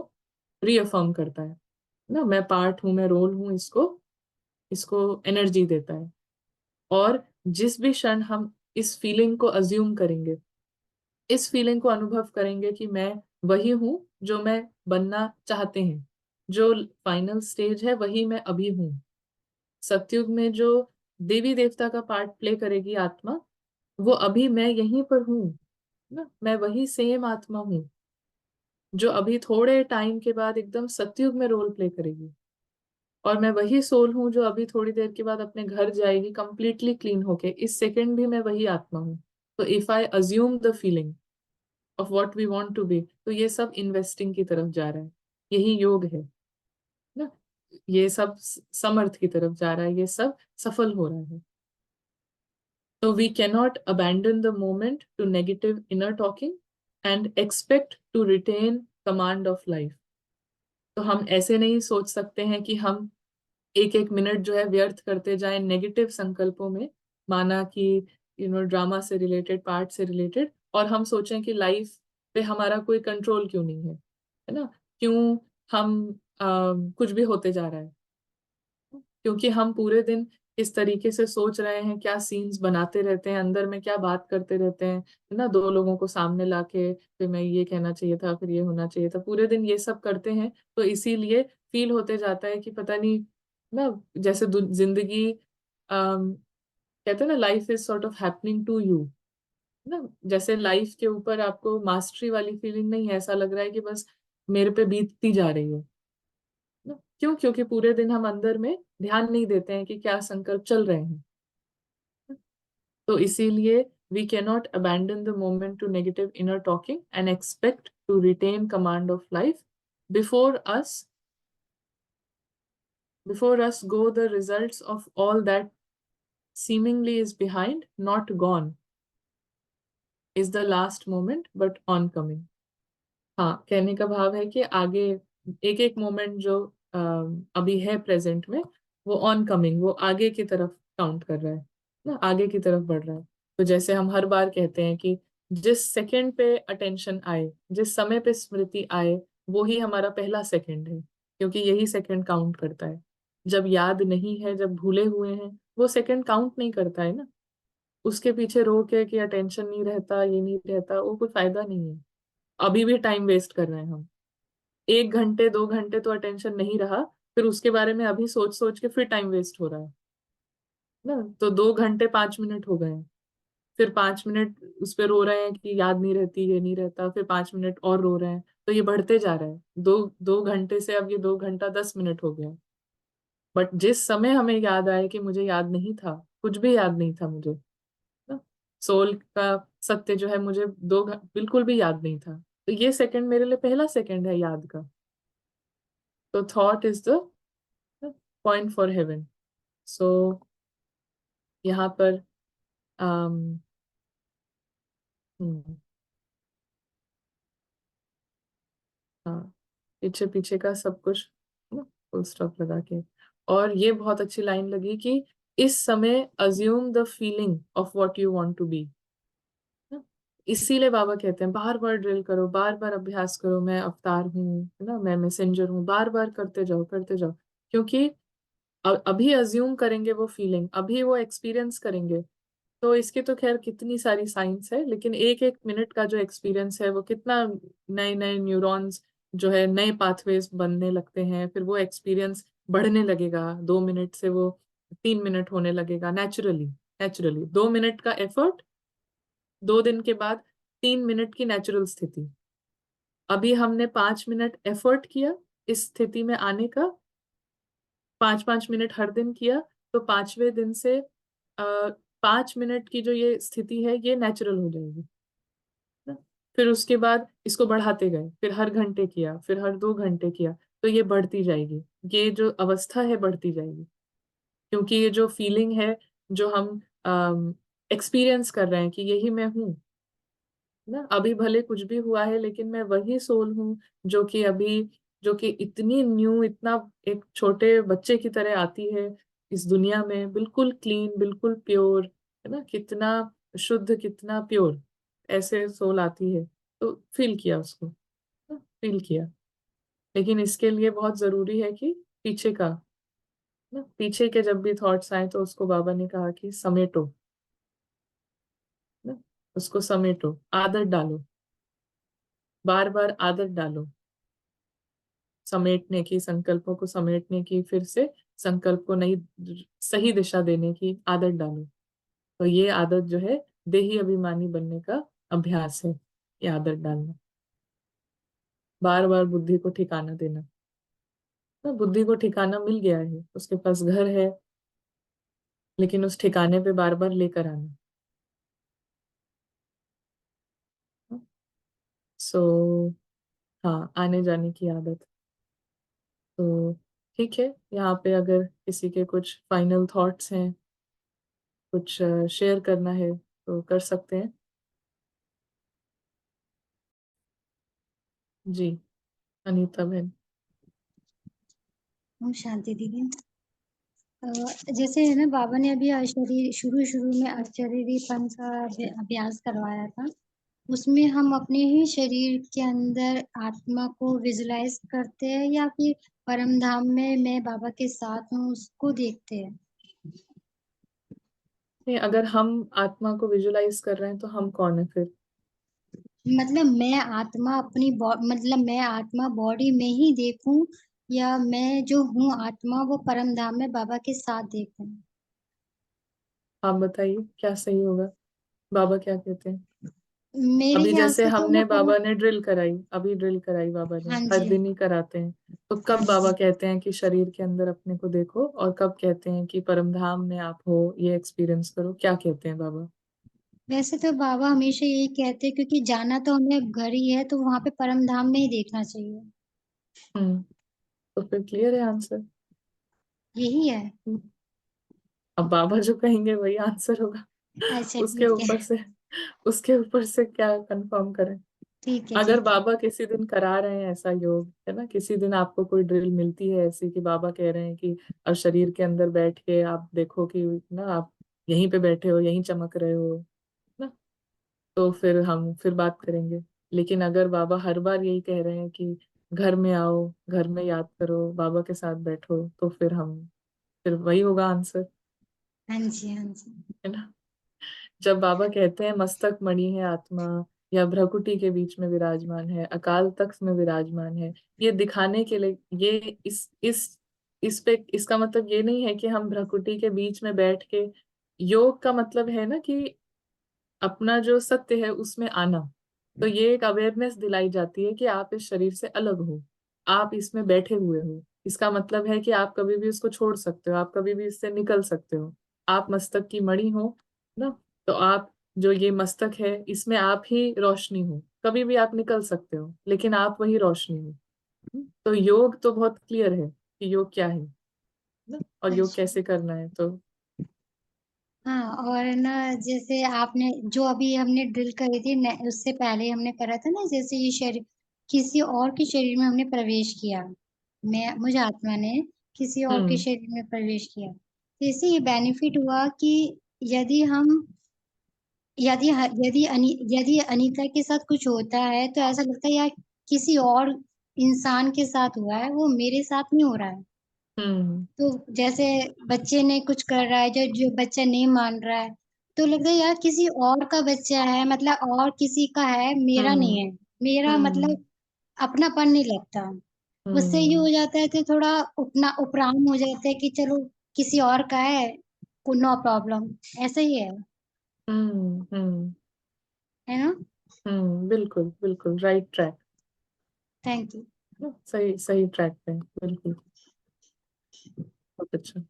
रीअफर्म करता है ना, मैं पार्ट हूं, मैं रोल हूं, इसको इसको एनर्जी देता है। और जिस भी क्षण हम इस फीलिंग को अज्यूम करेंगे, इस फीलिंग को अनुभव करेंगे कि मैं वही हूं जो मैं बनना चाहते हैं, जो फाइनल स्टेज है वही मैं अभी हूं। सतयुग में जो देवी देवता का पार्ट प्ले करेगी आत्मा, वो अभी मैं यहीं पर हूँ ना, मैं वही सेम आत्मा हूँ जो अभी थोड़े टाइम के बाद एकदम सतयुग में रोल प्ले करेगी। और मैं वही सोल हूँ जो अभी थोड़ी देर के बाद अपने घर जाएगी कंप्लीटली क्लीन होके, इस सेकंड भी मैं वही आत्मा हूँ। तो if I assume the feeling of what we want to be, तो ये सब इन्वेस्टिंग की तरफ जा रहा है, यही योग है ना, ये सब समर्थ की तरफ जा रहा है, ये सब सफल हो रहा है। So we cannot abandon the moment to negative inner talking and expect to retain command of life. तो हम ऐसे नहीं सोच सकते हैं कि हम एक एक मिनट जो है व्यर्थ करते जाएं नेगेटिव संकल्पों में, माना कि ड्रामा से रिलेटेड, पार्ट से रिलेटेड, और हम सोचें कि लाइफ पे हमारा कोई कंट्रोल क्यों नहीं है ना, क्यों हम कुछ भी होते जा रहा है। क्योंकि हम पूरे दिन इस तरीके से सोच रहे हैं, क्या सीन्स बनाते रहते हैं, अंदर में क्या बात करते रहते हैं, है ना, दो लोगों को सामने लाके फिर मैं ये कहना चाहिए था, फिर ये होना चाहिए था, पूरे दिन ये सब करते हैं। तो इसीलिए फील होते जाता है कि पता नहीं ना, जैसे जिंदगी, कहते हैं ना, life is sort of happening to you, ना, जैसे लाइफ के ऊपर आपको मास्टरी वाली फीलिंग नहीं है, ऐसा लग रहा है कि बस मेरे पे बीतती जा रही है ना। क्यों? क्योंकि पूरे दिन हम अंदर में ध्यान नहीं देते हैं कि क्या संकल्प चल रहे हैं। तो इसीलिए we cannot abandon the moment to negative inner talking and expect to retain command of life. before us before us go the results of all that seemingly is behind, not gone, is the last moment but oncoming. हाँ, कहने का भाव है कि आगे एक एक moment जो अभी है प्रेजेंट में, वो ऑन कमिंग, वो आगे की तरफ काउंट कर रहा है ना, आगे की तरफ बढ़ रहा है। तो जैसे हम हर बार कहते हैं कि जिस सेकंड पे अटेंशन आए, जिस समय पे स्मृति आए, वो ही हमारा पहला सेकंड है, क्योंकि यही सेकंड काउंट करता है। जब याद नहीं है, जब भूले हुए हैं, वो सेकंड काउंट नहीं करता है ना। उसके पीछे रो के कि अटेंशन नहीं रहता, ये नहीं रहता, वो कोई फायदा नहीं है। अभी भी टाइम वेस्ट कर रहे हैं हम। 1 घंटे 2 घंटे तो अटेंशन नहीं रहा, फिर उसके बारे में अभी सोच सोच के फिर टाइम वेस्ट हो रहा है ना। तो 2 घंटे 5 मिनट हो गए हैं, फिर 5 मिनट उस पर रो रहे हैं कि याद नहीं रहती, ये नहीं रहता, फिर 5 मिनट और रो रहे हैं। तो ये बढ़ते जा रहा है, दो दो घंटे से अब ये 2 घंटा 10 मिनट हो गया। बट जिस समय हमें याद आया कि मुझे याद नहीं था, कुछ भी याद नहीं था मुझे ना, सोल का सत्य जो है, मुझे बिल्कुल भी याद नहीं था, तो ये सेकंड मेरे लिए पहला सेकंड है याद का। तो thought is the point for heaven. So यहाँ पर um, हम्म, हाँ, पीछे पीछे का सब कुछ फुल स्टॉप लगा के। और ये बहुत अच्छी लाइन लगी कि इस समय assume the feeling of what you want to be. इसीलिए बाबा कहते हैं बार बार ड्रिल करो, बार बार अभ्यास करो, मैं अवतार हूँ, है ना, मैं मैसेंजर हूँ, बार बार करते जाओ करते जाओ। क्योंकि अभी अज्यूम करेंगे वो फीलिंग, अभी वो एक्सपीरियंस करेंगे। तो इसकी तो खैर कितनी सारी साइंस है, लेकिन एक एक मिनट का जो एक्सपीरियंस है, वो कितना नए नए न्यूरॉन्स जो है, नए पाथवेज बनने लगते हैं, फिर वो एक्सपीरियंस बढ़ने लगेगा, 2 मिनट से वो 3 मिनट होने लगेगा नेचुरली। नेचुरली 2 मिनट का एफर्ट, 2 दिन के बाद 3 मिनट की नेचुरल स्थिति। अभी हमने 5 मिनट एफर्ट किया इस स्थिति में आने का, 5 5 मिनट हर दिन किया, तो 5वें दिन से 5 मिनट की जो ये स्थिति है, ये नेचुरल हो जाएगी ना। फिर उसके बाद इसको बढ़ाते गए, फिर हर घंटे किया, फिर हर 2 घंटे किया, तो ये बढ़ती जाएगी, ये जो अवस्था है बढ़ती जाएगी। क्योंकि ये जो फीलिंग है, जो हम एक्सपीरियंस कर रहे हैं कि यही मैं हूँ ना, अभी भले कुछ भी हुआ है, लेकिन मैं वही सोल हूँ जो कि अभी, जो कि इतनी न्यू, इतना एक छोटे बच्चे की तरह आती है इस दुनिया में, बिल्कुल क्लीन, बिल्कुल प्योर, है ना, कितना शुद्ध, कितना प्योर, ऐसे सोल आती है। तो फील किया उसको, फील किया। लेकिन इसके लिए बहुत जरूरी है कि पीछे का ना, पीछे के जब भी थॉट्स आए, तो उसको बाबा ने कहा कि समेटो ना, उसको समेटो, आदत डालो, बार बार आदत डालो समेटने की, संकल्पों को समेटने की, फिर से संकल्प को नई सही दिशा देने की आदत डालो। तो ये आदत जो है, देही अभिमानी बनने का अभ्यास है, ये आदत डालना, बार बार बुद्धि को ठिकाना देना। तो बुद्धि को ठिकाना मिल गया है, उसके पास घर है, लेकिन उस ठिकाने पे बार बार लेकर आना। सो हाँ, आने जाने की आदत। तो ठीक है, यहाँ पे अगर किसी के कुछ फाइनल थॉट्स हैं, कुछ शेयर करना है, तो कर सकते हैं। जी, अनीता बहन। ओम शांति दीदी। जैसे है ना, बाबा ने अभी शरीर शुरू शुरू में अशरीरीपन का अभ्यास करवाया था। उसमें हम अपने ही शरीर के अंदर आत्मा को विजुलाइज करते हैं या फिर परम धाम में मैं बाबा के साथ हूँ उसको देखते हैं? नहीं, अगर हम आत्मा को विजुलाइज कर रहे हैं तो हम कौन है फिर? मतलब मैं आत्मा बॉडी में ही देखूं या मैं जो हूँ आत्मा वो परम धाम में बाबा के साथ देखूं? आप बताइए क्या सही होगा, बाबा क्या कहते हैं? मेरे अभी ख्याल जैसे से तो वो हमने बाबा ने ड्रिल कराई, अभी ड्रिल कराई बाबा ने, हाँ हर जी, दिन ही कराते हैं। तो हाँ कब बाबा जी। कहते हैं कि शरीर के अंदर अपने को देखो, और कब कहते हैं कि परमधाम में आप हो, ये एक्सपीरियंस करो, क्या कहते हैं बाबा? वैसे तो बाबा हमेशा यही कहते हैं क्योंकि जाना तो हमें घर ही है तो वहां पे परम धाम में ही देखना चाहिए। हम्म। तो फिर क्लियर है आंसर। यही है। अब बाबा जो कहेंगे वही आंसर होगा। अच्छा उसके ठीक है। ऊपर से उसके ऊपर से क्या कंफर्म करें? ठीक है अगर ठीक है। बाबा किसी दिन करा रहे हैं ऐसा योग, है ना, किसी दिन आपको कोई ड्रिल मिलती है ऐसी कि बाबा कह रहे हैं कि अब शरीर के अंदर बैठ के आप देखो कि ना आप यहीं पे बैठे हो, यहीं चमक रहे हो ना, तो फिर हम फिर बात करेंगे। लेकिन अगर बाबा हर बार यही कह रहे हैं कि घर में आओ, घर में याद करो, बाबा के साथ बैठो, तो फिर वही होगा आंसर, हाँ जी हाँ जी। है ना। जब बाबा कहते हैं मस्तक मणि है आत्मा, या भ्रकुटी के बीच में विराजमान है, अकाल तख्त में विराजमान है, ये दिखाने के लिए, ये इस पे इसका मतलब ये नहीं है कि हम भ्रकुटी के बीच में बैठ के, योग का मतलब है ना कि अपना जो सत्य है उसमें आना। तो ये एक अवेयरनेस दिलाई जाती है कि आप इस शरीर से अलग हो, आप इसमें बैठे हुए हो। इसका मतलब है कि आप कभी भी उसको छोड़ सकते हो, आप कभी भी इससे निकल सकते हो। आप मस्तक की मणि हो ना, तो आप जो ये मस्तक है इसमें आप ही रोशनी हो, कभी भी आप निकल सकते हो लेकिन आप वही रोशनी हो। तो योग तो बहुत क्लियर है कि योग क्या है ना, और योग अच्छा। कैसे करना है। तो हाँ और ना जैसे आपने जो अभी हमने ड्रिल करी थी उससे पहले हमने करा था ना, जैसे ये शरीर किसी और के शरीर में हमने प्रवेश किया, मैं मुझे आत्मा ने किसी और के हम्म शरीर में प्रवेश किया, तो इससे ये बेनिफिट हुआ कि यदि हम यदि अनीता के साथ कुछ होता है तो ऐसा लगता है यार किसी और इंसान के साथ हुआ है, वो मेरे साथ नहीं हो रहा है। हम्म तो जैसे बच्चे ने कुछ कर रहा है जो जो बच्चा नहीं मान रहा है, तो लगता है यार किसी और का बच्चा है, मतलब और किसी का है, मेरा नहीं हम्म है। मेरा हम्म मतलब अपनापन नहीं लगता। उससे ये हो हम्म जाता है कि थोड़ा उपना उपराम हो जाता है कि चलो किसी और का है, नो प्रॉब्लम, ऐसा ही हम्म। है ना? बिल्कुल बिल्कुल राइट ट्रैक। Thank you. सही सही ट्रैक पे हैं, बिल्कुल। बहुत अच्छा।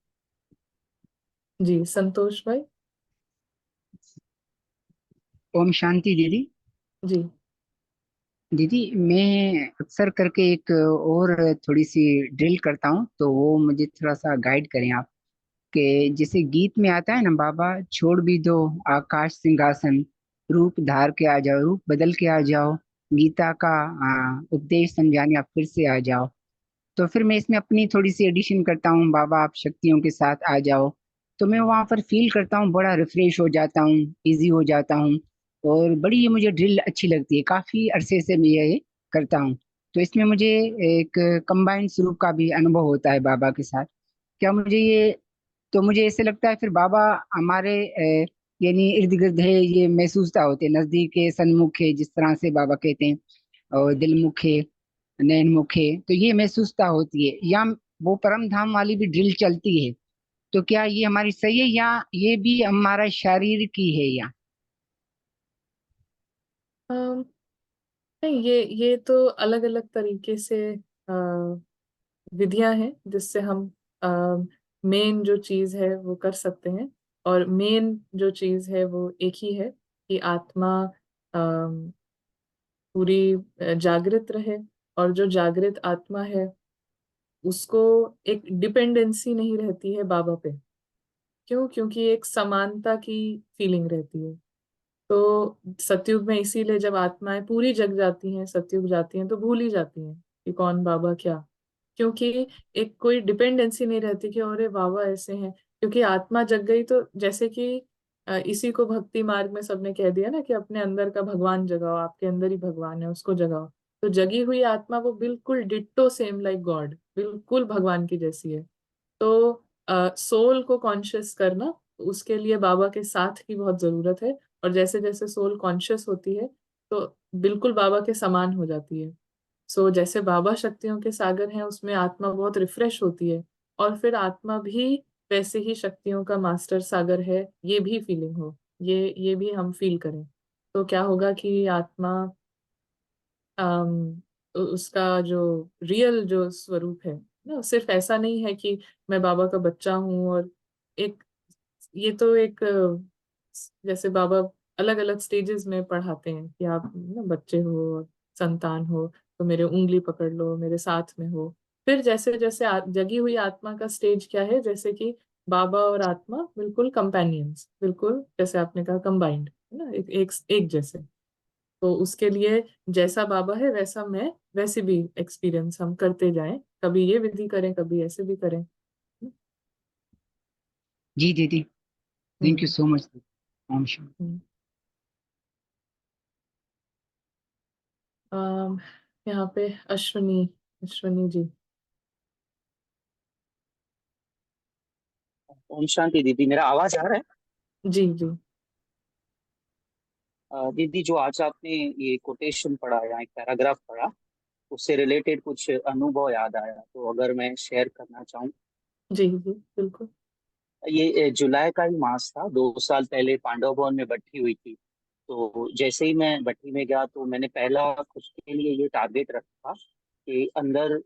जी संतोष भाई। ओम शांति दीदी। जी। दीदी मैं अक्सर करके एक और थोड़ी सी ड्रिल करता हूँ, तो वो मुझे थोड़ा सा गाइड करें आप। कि जैसे गीत में आता है ना, बाबा छोड़ भी दो आकाश सिंहासन, रूप धार के आ जाओ, रूप बदल के आ जाओ, गीता का उपदेश समझाने आप फिर से आ जाओ। तो फिर मैं इसमें अपनी थोड़ी सी एडिशन करता हूँ, बाबा आप शक्तियों के साथ आ जाओ। तो मैं वहां पर फील करता हूँ, बड़ा रिफ्रेश हो जाता हूँ, इजी हो जाता हूँ। और बड़ी ये मुझे ड्रिल अच्छी लगती है, काफी अरसे से मैं ये करता हूँ। तो इसमें मुझे एक कंबाइंड स्वरूप का भी अनुभव होता है बाबा के साथ। क्या मुझे ये, तो मुझे ऐसे लगता है फिर बाबा हमारे यानी इर्द गिर्द है, ये महसूसता होते हैं, नजदीक है, सन्मुख है, जिस तरह से बाबा कहते हैं, और दिलमुख है, नयनमुख है, तो ये महसूसता होती है। या वो परम धाम वाली भी ड्रिल चलती है, तो क्या ये हमारी सही है या ये भी हमारा शरीर की है या? अम, नहीं, ये तो अलग अलग तरीके से विधियां हैं जिससे हम मेन जो चीज है वो कर सकते हैं। और मेन जो चीज है वो एक ही है कि आत्मा अम, पूरी जागृत रहे। और जो जागृत आत्मा है उसको एक डिपेंडेंसी नहीं रहती है बाबा पे। क्यों? क्योंकि एक समानता की फीलिंग रहती है। तो सतयुग में इसीलिए जब आत्माएं पूरी जग जाती हैं, सतयुग जाती हैं, तो भूल ही जाती हैं कि कौन बाबा क्या। क्योंकि एक कोई डिपेंडेंसी नहीं रहती कि अरे बाबा ऐसे हैं। क्योंकि आत्मा जग गई तो जैसे कि इसी को भक्ति मार्ग में सबने कह दिया ना कि अपने अंदर का भगवान जगाओ, आपके अंदर ही भगवान है, उसको जगाओ। तो जगी हुई आत्मा वो बिल्कुल डिट्टो सेम लाइक गॉड, बिल्कुल भगवान की जैसी है। तो सोल को कॉन्शियस करना, उसके लिए बाबा के साथ की बहुत जरूरत है। और जैसे जैसे सोल कॉन्शियस होती है तो बिल्कुल बाबा के समान हो जाती है। सो जैसे बाबा शक्तियों के सागर हैं, उसमें आत्मा बहुत रिफ्रेश होती है, और फिर आत्मा भी वैसे ही शक्तियों का मास्टर सागर है, ये भी फीलिंग हो, ये भी हम फील करें। तो क्या होगा कि आत्मा उसका जो रियल जो स्वरूप है ना, सिर्फ ऐसा नहीं है कि मैं बाबा का बच्चा हूँ। और एक, ये तो एक जैसे बाबा अलग अलग स्टेजेस में पढ़ाते हैं कि आप ना बच्चे हो और संतान हो, तो मेरे उंगली पकड़ लो, मेरे साथ में हो। फिर जैसे जैसे जगी हुई आत्मा का स्टेज क्या है, जैसे कि बाबा और आत्मा बिल्कुल कंपेनियंस, बिल्कुल जैसे आपने कहा कंबाइंड है ना, एक जैसे। तो उसके लिए जैसा बाबा है वैसा मैं, वैसे भी एक्सपीरियंस हम करते जाएं, कभी ये विधि करें कभी ऐसे भी करें। जी दीदी, thank you hmm. So much. ओम शांति। हम्म। अम, यहाँ पे अश्वनी, अश्वनी जी। ओम शांति दीदी, मेरा आवाज आ रहा है? जी जी। दीदी, जो आज आपने ये कोटेशन पढ़ा या एक पैराग्राफ पढ़ा, उससे रिलेटेड कुछ अनुभव याद आया, तो अगर मैं शेयर करना चाहूँ। जी जी बिल्कुल। ये जुलाई का ही मास था। 2 साल पहले पांडव भवन में भट्टी हुई थी। तो जैसे ही मैं भट्टी में गया तो मैंने पहला खुद के लिए ये टारगेट रखा कि अंदर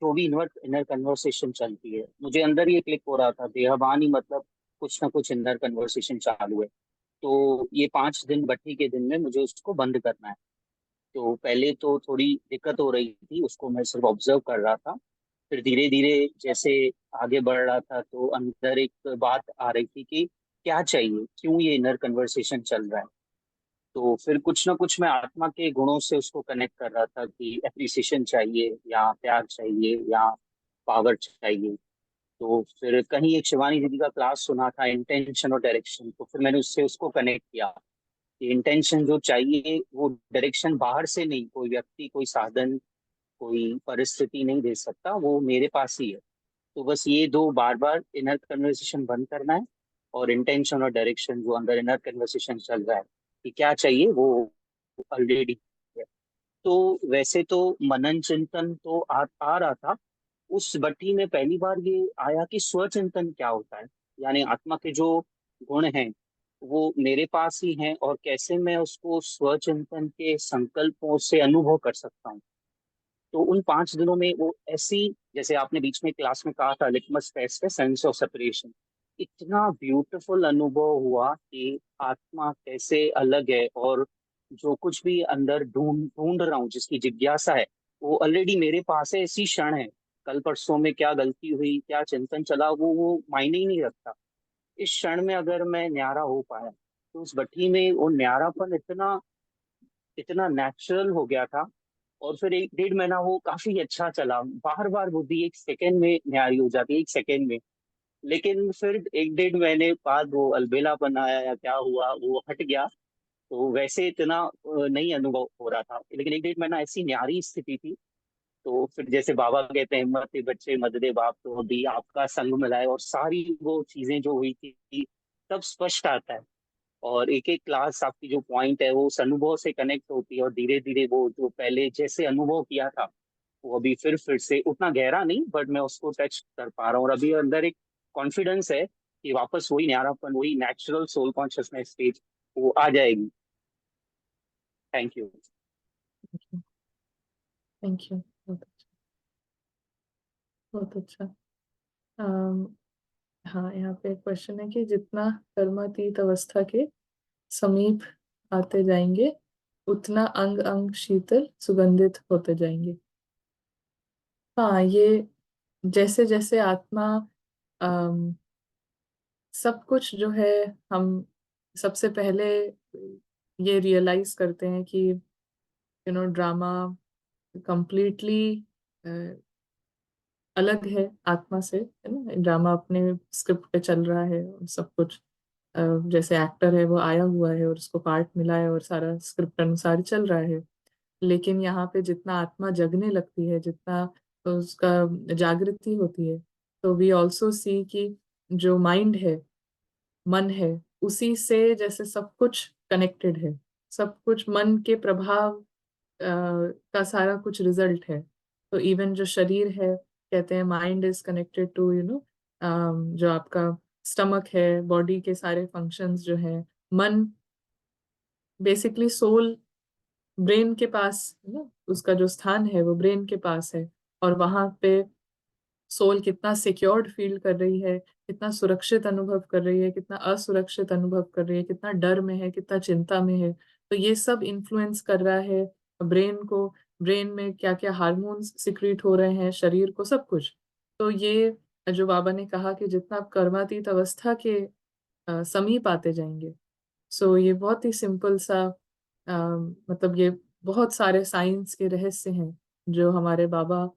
जो भी इनर इनर कन्वर्सेशन चलती है, मुझे अंदर ये क्लिक हो रहा था, देहभान ही मतलब कुछ ना कुछ इनर कन्वर्सेशन चालू है। तो ये 5 दिन भट्टी के दिन में मुझे उसको बंद करना है। तो पहले तो थोड़ी दिक्कत हो रही थी, उसको मैं सिर्फ ऑब्जर्व कर रहा था। फिर धीरे धीरे जैसे आगे बढ़ रहा था तो अंदर एक बात आ रही थी कि क्या चाहिए, क्यों ये इनर कन्वर्सेशन चल रहा है। तो फिर कुछ ना कुछ मैं आत्मा के गुणों से उसको कनेक्ट कर रहा था कि एप्रिसिएशन चाहिए या प्यार चाहिए या पावर चाहिए। तो फिर कहीं एक शिवानी दीदी का क्लास सुना था, इंटेंशन और डायरेक्शन, तो फिर मैंने उससे उसको कनेक्ट किया कि इंटेंशन जो चाहिए वो डायरेक्शन बाहर से नहीं, कोई व्यक्ति, कोई साधन, कोई परिस्थिति नहीं दे सकता, वो मेरे पास ही है। तो बस ये दो बार बार इनर कन्वर्सेशन बंद करना है, और इंटेंशन और डायरेक्शन जो अंदर इनर कन्वर्सेशन चल रहा है कि क्या चाहिए, वो ऑलरेडी है। तो वैसे तो मनन चिंतन तो आ रहा था। उस भट्टी में पहली बार ये आया कि स्वचिंतन क्या होता है, यानी आत्मा के जो गुण हैं वो मेरे पास ही हैं, और कैसे मैं उसको स्वचिंतन के संकल्पों से अनुभव कर सकता हूँ। तो उन 5 दिनों में वो ऐसी, जैसे आपने बीच में क्लास में कहा था, लिटमस टेस्ट है सेंस ऑफ सेपरेशन, इतना ब्यूटीफुल अनुभव हुआ कि आत्मा कैसे अलग है, और जो कुछ भी अंदर ढूंढ ढूंढ रहा हूँ, जिसकी जिज्ञासा है, वो ऑलरेडी मेरे पास है, इसी क्षण है। कल परसों में क्या गलती हुई, क्या चिंतन चला, वो मायने ही नहीं रखता। इस क्षण में अगर मैं न्यारा हो पाया, तो उस भट्टी में वो न्यारापन इतना इतना नेचुरल हो गया था। और फिर 1 1.5 महीना वो काफी अच्छा चला। बार बार बुद्धि 1 सेकेंड में न्यारी हो जाती है, 1 सेकेंड में। लेकिन फिर 1 1.5 महीने बाद वो अलबेलापन आया या क्या हुआ, वो हट गया। तो वैसे इतना नहीं अनुभव हो रहा था, लेकिन 1 1.5 महीना ऐसी न्यारी स्थिति थी। तो फिर जैसे बाबा कहते हैं, हिम्मत दे बच्चे मत दे बाप, तो दी आपका संग मिलाए, और सारी वो चीजें जो हुई थी तब स्पष्ट आता है। और एक एक क्लास आपकी जो पॉइंट है वो उस अनुभव से कनेक्ट होती है, और धीरे धीरे वो जो पहले जैसे अनुभव किया था वो अभी फिर से उतना गहरा नहीं, बट मैं उसको टच कर पा रहा हूँ। और अभी अंदर एक कॉन्फिडेंस है कि वापस वही न्यारापन, वही नेचुरल सोल कॉन्शियसनेस स्टेज वो आ जाएगी। Thank you. थैंक यू, बहुत अच्छा, बहुत अच्छा। अम, हाँ, यहाँ पे एक क्वेश्चन है कि जितना कर्मातीत अवस्था के समीप आते जाएंगे, उतना अंग अंग शीतल सुगंधित होते जाएंगे। हाँ, ये जैसे जैसे आत्मा अम, सब कुछ जो है, हम सबसे पहले ये रियलाइज करते हैं कि ड्रामा कंप्लीटली अलग है आत्मा से, है ना। ड्रामा अपने स्क्रिप्ट पे चल रहा है और सब कुछ जैसे एक्टर है वो आया हुआ है और उसको पार्ट मिला है और सारा स्क्रिप्ट अनुसार चल रहा है। लेकिन यहाँ पे जितना आत्मा जगने लगती है, जितना उसका जागृति होती है, तो वी ऑल्सो सी कि जो माइंड है, मन है, उसी से जैसे सब कुछ कनेक्टेड है। सब कुछ मन के प्रभाव का सारा कुछ रिजल्ट है। तो इवन जो शरीर है, कहते हैं माइंड इज कनेक्टेड टू जो आपका स्टमक है, बॉडी के सारे फंक्शंस जो है, मन बेसिकली सोल ब्रेन के पास उसका जो स्थान है वो ब्रेन के पास है। और वहां पे सोल कितना सिक्योर्ड फील कर रही है, कितना सुरक्षित अनुभव कर रही है, कितना असुरक्षित अनुभव कर रही है, कितना डर में है, कितना चिंता में है, तो ये सब इन्फ्लुएंस कर रहा है ब्रेन को। ब्रेन में क्या क्या हार्मोन्स सिक्रीट हो रहे हैं, शरीर को, सब कुछ। तो ये जो बाबा ने कहा कि जितना आप कर्मातीत अवस्था के समीप आते जाएंगे, सो ये बहुत ही सिंपल सा मतलब ये बहुत सारे साइंस के रहस्य हैं जो हमारे बाबा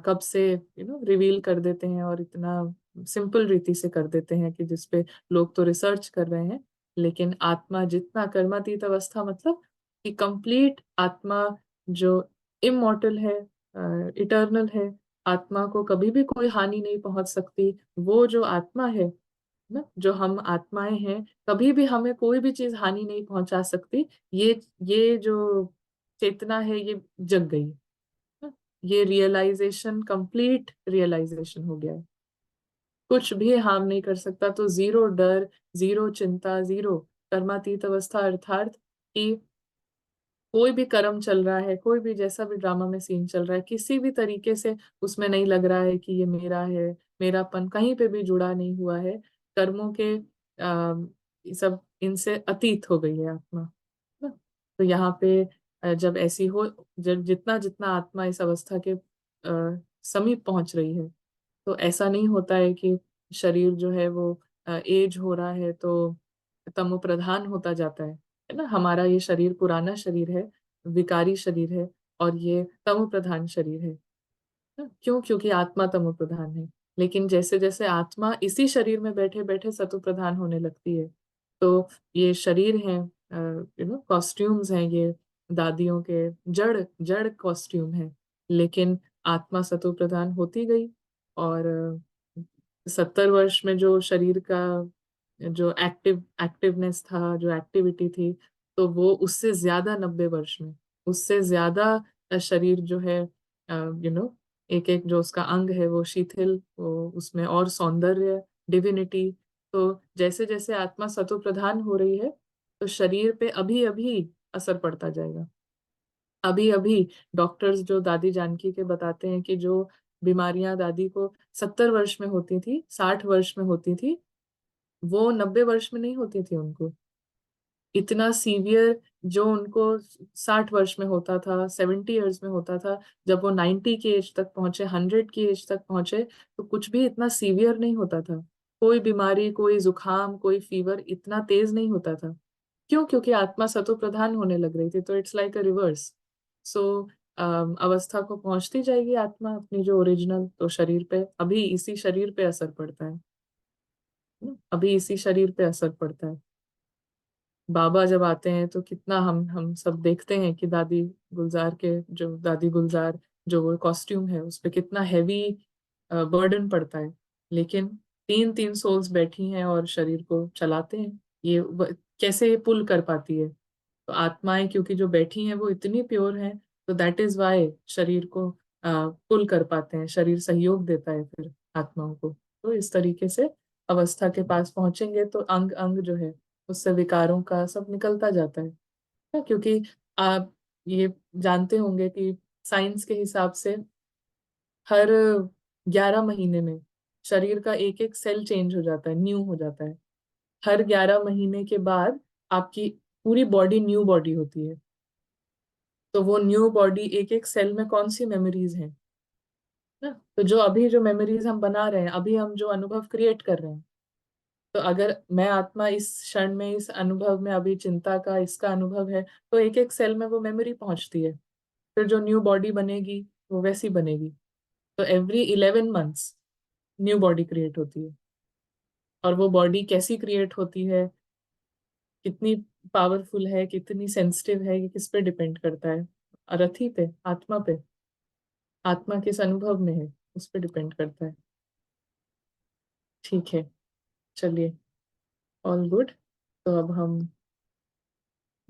कब से रिवील कर देते हैं, और इतना सिंपल रीति से कर देते हैं कि जिसपे लोग तो रिसर्च कर रहे हैं। लेकिन आत्मा जितना कर्मातीत अवस्था, मतलब कि कंप्लीट आत्मा जो इमॉर्टल है, इटर्नल है, आत्मा को कभी भी कोई हानि नहीं पहुंच सकती, वो जो आत्मा है ना, जो हम आत्माएं हैं, कभी भी हमें कोई भी चीज हानि नहीं पहुंचा सकती। ये जो चेतना है ये जग गई ना। ये रियलाइजेशन, कंप्लीट रियलाइजेशन हो गया है। कुछ भी हार्म नहीं कर सकता, तो जीरो डर, जीरो चिंता, जीरो कर्मातीत अवस्था, अर्थात कि कोई भी कर्म चल रहा है, कोई भी जैसा भी ड्रामा में सीन चल रहा है, किसी भी तरीके से उसमें नहीं लग रहा है कि ये मेरा है, मेरापन कहीं पे भी जुड़ा नहीं हुआ है। कर्मों के ये सब इनसे अतीत हो गई है आत्मा ना। तो यहाँ पे जब ऐसी हो, जब जितना जितना आत्मा इस अवस्था के समीप पहुंच रही है, तो ऐसा नहीं होता है कि शरीर जो है वो एज हो रहा है तो तमो प्रधान होता जाता है ना। हमारा ये शरीर पुराना शरीर है, विकारी शरीर है, और ये तमो प्रधान शरीर है ना। क्यों? क्योंकि आत्मा तमो प्रधान है। लेकिन जैसे जैसे आत्मा इसी शरीर में बैठे बैठे सतो प्रधान होने लगती है, तो ये शरीर है, कॉस्ट्यूम्स हैं ये, दादियों के जड़ जड़ कॉस्ट्यूम है। लेकिन आत्मा सतो प्रधान होती गई, और 70 वर्ष में जो शरीर का जो एक्टिवनेस था, जो एक्टिविटी थी, तो वो उससे ज्यादा 90 वर्ष में, उससे ज्यादा शरीर जो है, एक एक जो उसका अंग है वो शिथिल, वो उसमें और सौंदर्य, डिविनिटी। तो जैसे जैसे आत्मा सतो प्रधान हो रही है, तो शरीर पे अभी अभी असर पड़ता जाएगा। अभी अभी डॉक्टर्स जो दादी जानकी के बताते हैं कि जो बीमारियां दादी को 70 वर्ष में होती थी, 60 वर्ष में होती थी, वो 90 वर्ष में नहीं होती थी उनको। इतना सीवियर जो उनको 60 वर्ष में होता था, 70 ईयर्स में होता था, जब वो 90 की एज तक पहुंचे, 100 की एज तक पहुंचे, तो कुछ भी इतना सीवियर नहीं होता था। कोई बीमारी, कोई जुकाम, कोई फीवर इतना तेज नहीं होता था। क्यों? क्योंकि आत्मा सतो प्रधान होने लग रही थी। तो इट्स लाइक अ रिवर्स। सो अवस्था को पहुंचती जाएगी आत्मा अपनी जो ओरिजिनल, तो शरीर पे अभी इसी शरीर पे असर पड़ता है, अभी इसी शरीर पे असर पड़ता है। बाबा जब आते हैं तो कितना हम सब देखते हैं कि दादी गुलजार के, जो दादी गुलजार जो वो कॉस्ट्यूम है उस पे कितना हैवी बर्डन पड़ता है। लेकिन तीन तीन सोल्स बैठी हैं और शरीर को चलाते हैं। कैसे ये पुल कर पाती है? तो आत्माएं क्योंकि जो बैठी हैं वो इतनी प्योर हैं, तो दैट इज वाई शरीर को पुल कर पाते हैं, शरीर सहयोग देता है फिर आत्माओं को। तो इस तरीके से अवस्था के पास पहुंचेंगे तो अंग अंग जो है उससे विकारों का सब निकलता जाता है ना। क्योंकि आप ये जानते होंगे कि साइंस के हिसाब से हर 11 महीने में शरीर का एक एक सेल चेंज हो जाता है, न्यू हो जाता है। हर 11 महीने के बाद आपकी पूरी बॉडी न्यू बॉडी होती है। तो वो न्यू बॉडी, एक एक सेल में कौन सी मेमोरीज हैं ना। तो जो अभी जो मेमोरीज हम बना रहे हैं, अभी हम जो अनुभव क्रिएट कर रहे हैं, तो अगर मैं आत्मा इस क्षण में इस अनुभव में अभी चिंता का इसका अनुभव है, तो एक एक सेल में वो मेमोरी पहुंचती है। फिर जो न्यू बॉडी बनेगी वो वैसी बनेगी। तो every 11 months new body create होती है। और वो बॉडी कैसी क्रिएट होती है, कितनी पावरफुल है, कितनी सेंसिटिव है, ये किस पे डिपेंड करता है? रथी पे, आत्मा पे, आत्मा किस अनुभव में है उस पे डिपेंड करता है। ठीक है, चलिए, ऑल गुड। तो अब हम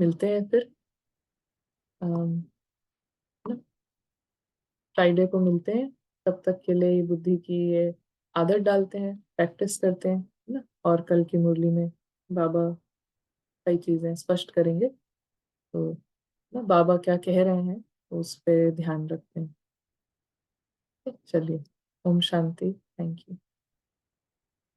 मिलते हैं फिर फ्राइडे को मिलते हैं। तब तक के लिए बुद्धि की ये आदत डालते हैं, प्रैक्टिस करते हैं, है ना। और कल की मुरली में बाबा कई चीजें स्पष्ट करेंगे, तो ना बाबा क्या कह रहे हैं उस पे ध्यान रखते हैं। चलिए, ओम शांति, थैंक यू।